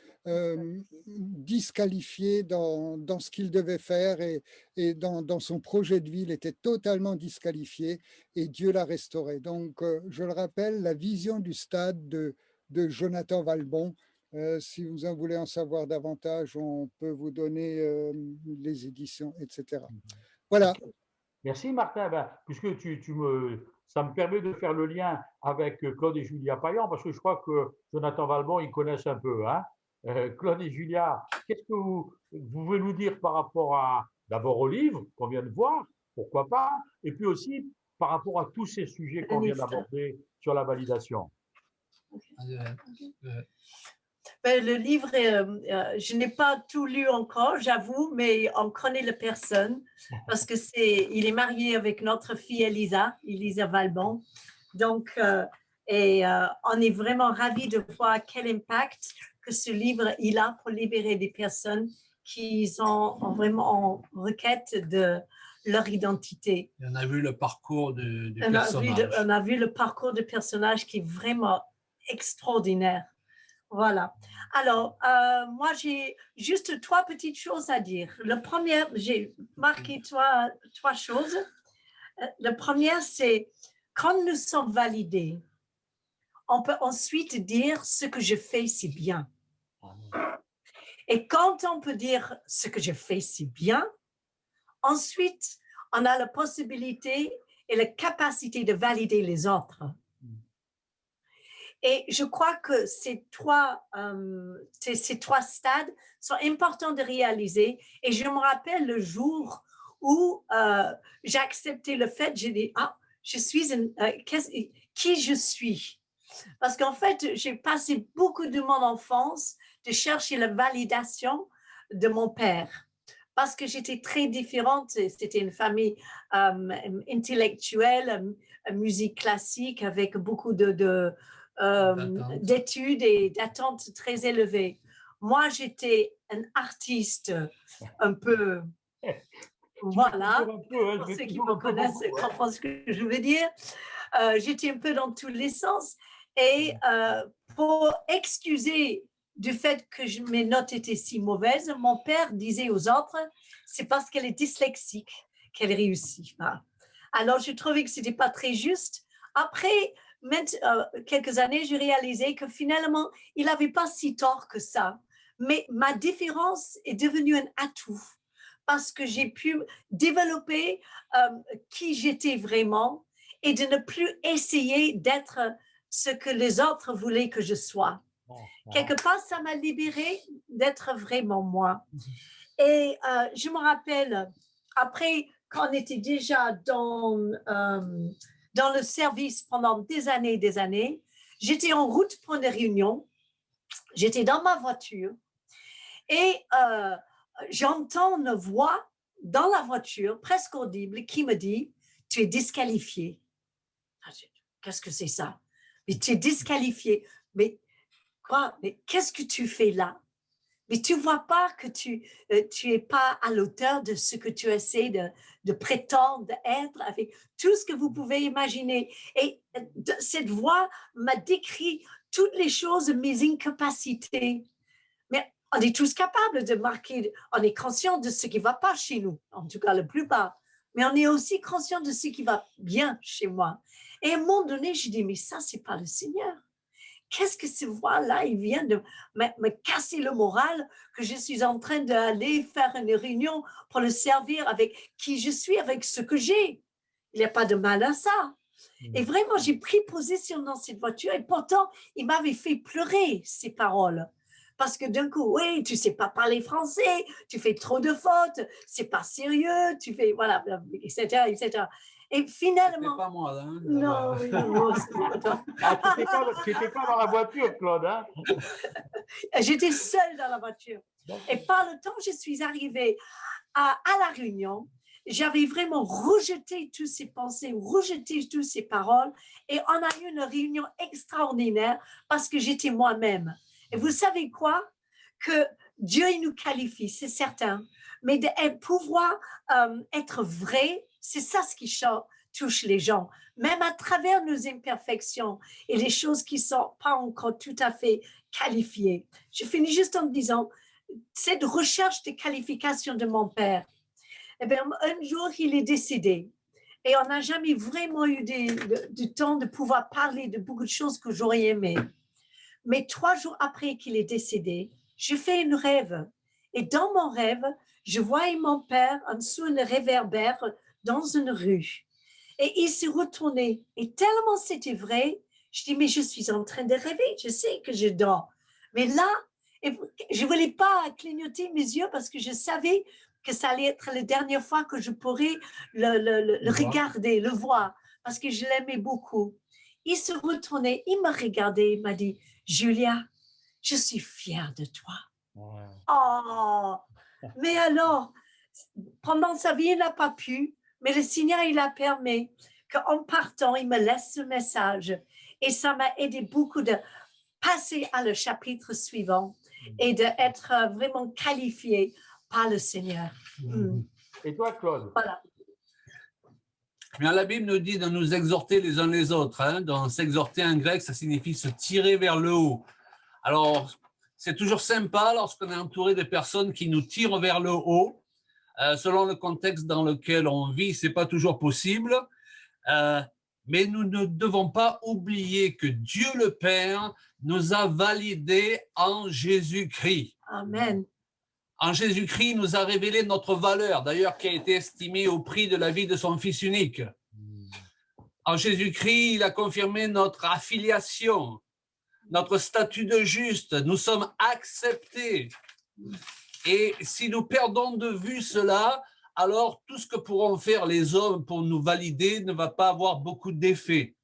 disqualifié dans ce qu'il devait faire et dans son projet de vie, il était totalement disqualifié et Dieu l'a restauré. Donc, je le rappelle, La vision du stade de Jonathan Valbon. Si vous en voulez en savoir davantage, on peut vous donner les éditions, etc. Voilà. Merci Martin. Puisque ça me permet de faire le lien avec Claude et Julia Payan, parce que je crois que Jonathan Valbon, ils connaissent un peu. Hein. Claude et Julia, qu'est-ce que vous pouvez nous dire par rapport d'abord au livre qu'on vient de voir, pourquoi pas, et puis aussi par rapport à tous ces sujets qu'on vient d'aborder sur la validation. Le livre, je n'ai pas tout lu encore, j'avoue, mais on connaît la personne parce que il est marié avec notre fille Elisa Valbon. Donc, on est vraiment ravis de voir quel impact que ce livre il a pour libérer des personnes qui sont vraiment en requête de leur identité. Et on a vu le parcours du personnage. On a vu le parcours du personnage qui est vraiment extraordinaire. Voilà. Alors, moi, j'ai juste 3 petites choses à dire. Le premier, j'ai marqué 3 choses. Le premier, c'est quand nous sommes validés, on peut ensuite dire ce que je fais si bien. Et quand on peut dire ce que je fais si bien, ensuite, on a la possibilité et la capacité de valider les autres. Et je crois que ces 3 stades sont importants de réaliser. Et je me rappelle le jour où j'ai accepté le fait, j'ai dit, je suis qui je suis. Parce qu'en fait, j'ai passé beaucoup de mon enfance de chercher la validation de mon père. Parce que j'étais très différente. C'était une famille intellectuelle, musique classique, avec beaucoup d'études et d'attentes très élevées. Moi, j'étais un artiste un peu, voilà, pour ceux qui me connaissent comprennent ce que je veux dire. J'étais un peu dans tous les sens. Et pour excuser du fait que mes notes étaient si mauvaises, mon père disait aux autres, c'est parce qu'elle est dyslexique qu'elle réussit pas. Alors, je trouvais que ce n'était pas très juste. Après, quelques années, j'ai réalisé que finalement, il n'avait pas si tort que ça, mais ma différence est devenue un atout parce que j'ai pu développer qui j'étais vraiment et de ne plus essayer d'être ce que les autres voulaient que je sois. Quelque part, ça m'a libérée d'être vraiment moi. Et je me rappelle, après, quand on était déjà dans le service pendant des années, j'étais en route pour une réunion, j'étais dans ma voiture et j'entends une voix dans la voiture, presque audible, qui me dit « Tu es disqualifié. » Qu'est-ce que c'est ça? Mais tu es disqualifié. Mais quoi? Mais qu'est-ce que tu fais là? Mais tu vois pas que tu es pas à l'auteur de ce que tu essaies de prétendre être avec tout ce que vous pouvez imaginer. Et cette voix m'a décrit toutes les choses, mes incapacités. Mais on est tous capables de marquer, on est conscient de ce qui va pas chez nous, en tout cas la plupart. Mais on est aussi conscient de ce qui va bien chez moi. Et à un moment donné, je dis, mais ça, c'est pas le Seigneur. Qu'est-ce que ce voix-là, il vient de me casser le moral que je suis en train d'aller faire une réunion pour le servir avec qui je suis, avec ce que j'ai. Il n'y a pas de mal à ça. Et vraiment, j'ai pris position dans cette voiture et pourtant, il m'avait fait pleurer, ces paroles. Parce que d'un coup, oui, tu ne sais pas parler français, tu fais trop de fautes, c'est pas sérieux, tu fais, voilà, etc., etc. Et finalement. C'était pas moi, hein? Non, oui, non, c'est pas toi. Tu n'étais pas dans la voiture, Claude, hein? J'étais seule dans la voiture. Et par le temps, je suis arrivée à la réunion. J'avais vraiment rejeté toutes ces pensées, rejeté toutes ces paroles. Et on a eu une réunion extraordinaire parce que j'étais moi-même. Et vous savez quoi? Que Dieu, il nous qualifie, c'est certain. Mais de pouvoir être vrai, c'est ça ce qui touche les gens. Même à travers nos imperfections et les choses qui ne sont pas encore tout à fait qualifiées. Je finis juste en disant, cette recherche de qualification de mon père, eh bien, un jour, il est décédé. Et on n'a jamais vraiment eu du temps de pouvoir parler de beaucoup de choses que j'aurais aimé. Mais 3 jours après qu'il est décédé, je fais un rêve. Et dans mon rêve, je voyais mon père en dessous d'un réverbère dans une rue. Et il s'est retourné. Et tellement c'était vrai, je dis, mais je suis en train de rêver. Je sais que je dors. Mais là, je ne voulais pas clignoter mes yeux parce que je savais que ça allait être la dernière fois que je pourrais le regarder, le voir, parce que je l'aimais beaucoup. Il se retournait, il m'a regardé, il m'a dit, Julia, je suis fière de toi. Ouais. Oh, mais alors, pendant sa vie, il n'a pas pu, mais le Seigneur, il a permis qu'en partant, il me laisse ce message. Et ça m'a aidé beaucoup de passer à le chapitre suivant et d'être vraiment qualifié par le Seigneur. Et toi, Claude? Voilà. Bien, la Bible nous dit de nous exhorter les uns les autres. Hein. Dans s'exhorter en grec, ça signifie se tirer vers le haut. Alors, c'est toujours sympa lorsqu'on est entouré de personnes qui nous tirent vers le haut. Selon le contexte dans lequel on vit, ce n'est pas toujours possible. Mais nous ne devons pas oublier que Dieu le Père nous a validés en Jésus-Christ. Amen. En Jésus-Christ, il nous a révélé notre valeur, d'ailleurs qui a été estimée au prix de la vie de son Fils unique. En Jésus-Christ, il a confirmé notre affiliation, notre statut de juste. Nous sommes acceptés. Et si nous perdons de vue cela, alors tout ce que pourront faire les hommes pour nous valider ne va pas avoir beaucoup d'effet.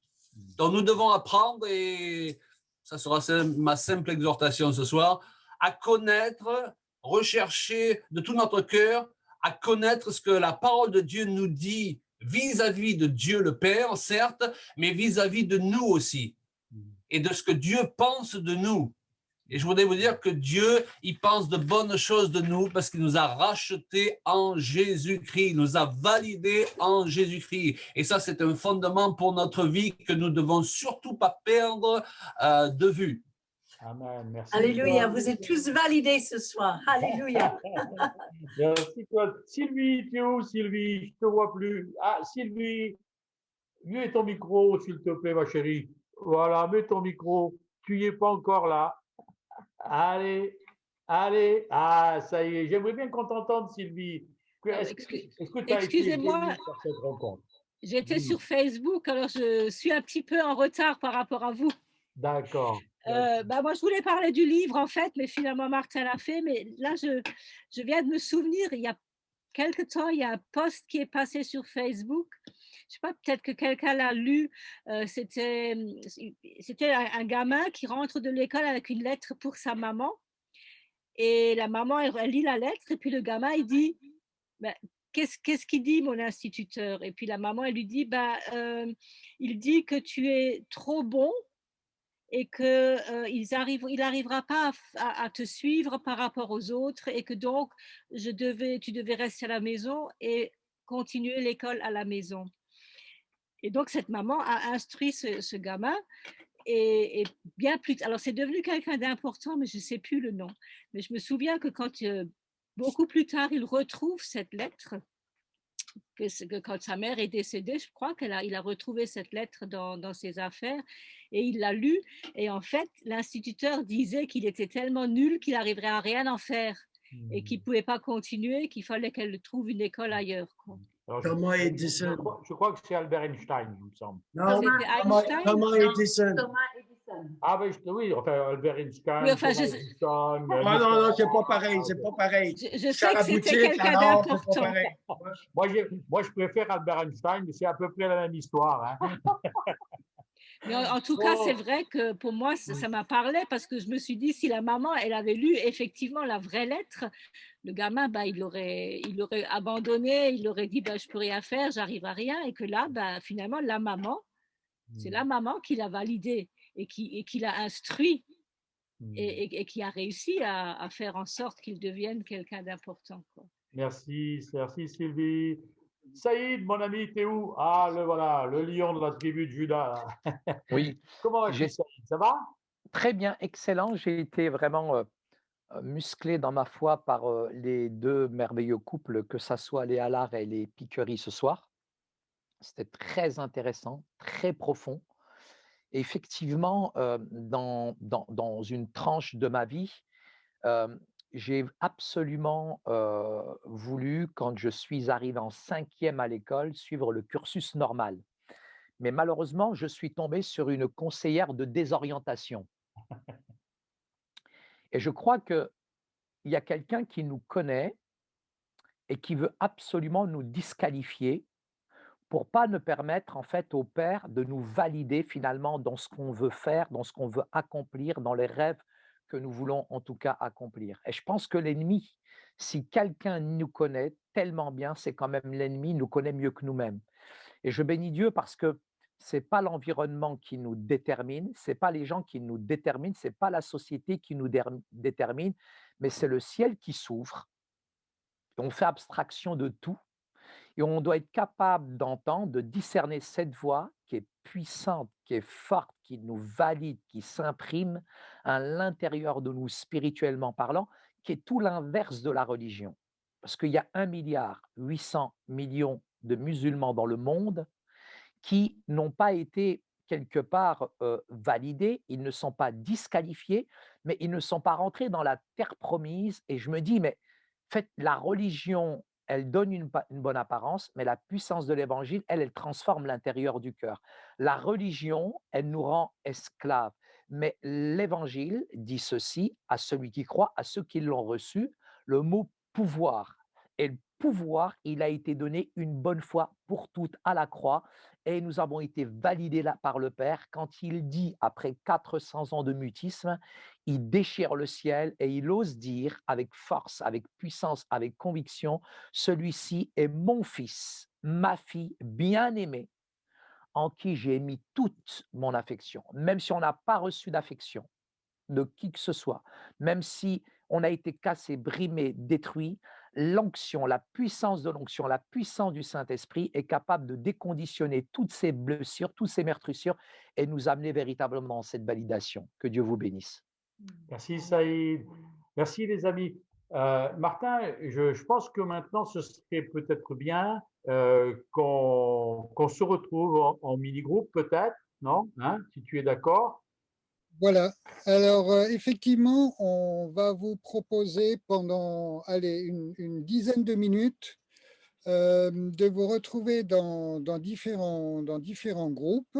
Donc nous devons apprendre, et ça sera ma simple exhortation ce soir, à connaître, rechercher de tout notre cœur, à connaître ce que la parole de Dieu nous dit vis-à-vis de Dieu le Père, certes, mais vis-à-vis de nous aussi, et de ce que Dieu pense de nous. Et je voudrais vous dire que Dieu, il pense de bonnes choses de nous parce qu'il nous a rachetés en Jésus-Christ, il nous a validés en Jésus-Christ. Et ça, c'est un fondement pour notre vie que nous ne devons surtout pas perdre de vue. Amen. Merci. Alléluia, vous êtes tous validés ce soir. Alléluia. Merci, Claude. Sylvie, tu es où, Sylvie? Je ne te vois plus. Ah, Sylvie, mets ton micro, s'il te plaît, ma chérie. Voilà, mets ton micro. Tu n'y es pas encore là. Allez, Allez, ah, ça y est, j'aimerais bien qu'on t'entende, Sylvie. Est-ce que tu as été Excusez-moi, bénie par cette rencontre? j'étais Dis-nous. sur Facebook, alors je suis un petit peu en retard par rapport à vous. D'accord. Bah, moi, je voulais parler du livre, en fait, mais finalement, Martin l'a fait. Mais là, je viens de me souvenir, il y a quelque temps, il y a un post qui est passé sur Facebook. Je sais pas, peut-être que quelqu'un l'a lu. C'était un gamin qui rentre de l'école avec une lettre pour sa maman. Et la maman, elle lit la lettre, et puis le gamin, il dit, bah, qu'est-ce qu'il dit, mon instituteur? Et puis la maman, elle lui dit, bah, il dit que tu es trop bon et que il arrivera pas à te suivre par rapport aux autres, et que donc tu devais rester à la maison et continuer l'école à la maison. Et donc cette maman a instruit ce gamin, et bien plus. Alors c'est devenu quelqu'un d'important, mais je ne sais plus le nom. Mais je me souviens que quand beaucoup plus tard il retrouve cette lettre, que quand sa mère est décédée, je crois il a retrouvé cette lettre dans ses affaires, et il l'a lue. Et en fait, l'instituteur disait qu'il était tellement nul qu'il n'arriverait à rien en faire, et qu'il ne pouvait pas continuer, qu'il fallait qu'elle trouve une école ailleurs, quoi. Alors, Thomas Edison. je crois que c'est Albert Einstein, il me semble. Non, C'était Einstein? Thomas Edison. Thomas Edison. Ah, ben, oui, enfin, Albert Einstein, Oui, enfin, Thomas Edison. Ah non, c'est pas pareil, c'est pas pareil. Je sais que c'était quelqu'un d'important. Moi, je préfère Albert Einstein, mais c'est à peu près la même histoire. Hein. Mais en tout cas, c'est vrai que pour moi, ça m'a parlé, parce que je me suis dit, si la maman, elle avait lu effectivement la vraie lettre, le gamin, bah, il aurait abandonné, il aurait dit, bah, je peux rien faire, j'arrive à rien, et que là, bah, finalement, la maman, c'est la maman qui l'a validé et qui l'a instruit, et qui a réussi à faire en sorte qu'il devienne quelqu'un d'important, quoi. Merci Sylvie. Saïd, mon ami, t'es où? Ah, voilà, le lion de la tribu de Juda. Oui, Comment vas-tu, Saïd? Ça va? très bien, excellent. J'ai été vraiment musclé dans ma foi par les deux merveilleux couples, que ça soit les Allard et les Piqueries ce soir. C'était très intéressant, très profond. Et effectivement, dans une tranche de ma vie, j'ai absolument voulu, quand je suis arrivé en 5e à l'école, suivre le cursus normal. Mais malheureusement, je suis tombé sur une conseillère de désorientation. Et je crois qu'il y a quelqu'un qui nous connaît et qui veut absolument nous disqualifier pour pas ne permettre en fait au Père de nous valider finalement dans ce qu'on veut faire, dans ce qu'on veut accomplir, dans les rêves que nous voulons en tout cas accomplir. Et je pense que l'ennemi, si quelqu'un nous connaît tellement bien, c'est quand même l'ennemi nous connaît mieux que nous-mêmes. Et je bénis Dieu parce que c'est pas l'environnement qui nous détermine, c'est pas les gens qui nous déterminent, c'est pas la société qui nous détermine, mais c'est le ciel qui s'ouvre. On fait abstraction de tout. Et on doit être capable d'entendre, de discerner cette voix qui est puissante, qui est forte, qui nous valide, qui s'imprime à l'intérieur de nous spirituellement parlant, qui est tout l'inverse de la religion. Parce qu'il y a 1,8 milliard de musulmans dans le monde qui n'ont pas été quelque part validés, ils ne sont pas disqualifiés, mais ils ne sont pas rentrés dans la terre promise. Et je me dis, mais faites la religion, elle donne une bonne apparence, mais la puissance de l'évangile, elle transforme l'intérieur du cœur. La religion, elle nous rend esclaves. Mais l'évangile dit ceci à celui qui croit, à ceux qui l'ont reçu, le mot pouvoir. Et le pouvoir, il a été donné une bonne fois pour toutes à la croix. Et nous avons été validés là par le Père quand il dit, après 400 ans de mutisme, il déchire le ciel et il ose dire avec force, avec puissance, avec conviction, celui-ci est mon fils, ma fille bien-aimée, en qui j'ai mis toute mon affection. Même si on n'a pas reçu d'affection de qui que ce soit, même si on a été cassé, brimé, détruit, l'onction, la puissance de l'onction, la puissance du Saint-Esprit est capable de déconditionner toutes ces blessures, toutes ces meurtrissures et nous amener véritablement dans cette validation. Que Dieu vous bénisse. Merci Saïd. Merci les amis. Martin, je pense que maintenant ce serait peut-être bien qu'on se retrouve en mini-groupe peut-être, non? Hein, si tu es d'accord. Voilà. Alors, effectivement, on va vous proposer pendant une dizaine de minutes de vous retrouver dans différents groupes.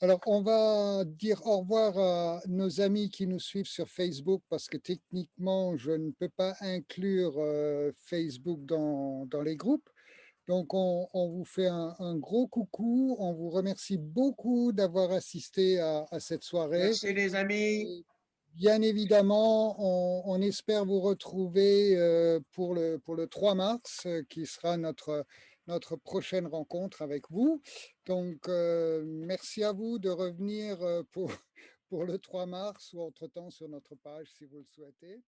Alors, on va dire au revoir à nos amis qui nous suivent sur Facebook parce que techniquement, je ne peux pas inclure Facebook dans les groupes. Donc, on vous fait un gros coucou. On vous remercie beaucoup d'avoir assisté à cette soirée. Merci les amis. Et bien évidemment, on espère vous retrouver pour le 3 mars, qui sera notre prochaine rencontre avec vous. Donc, merci à vous de revenir pour le 3 mars ou entre-temps sur notre page si vous le souhaitez.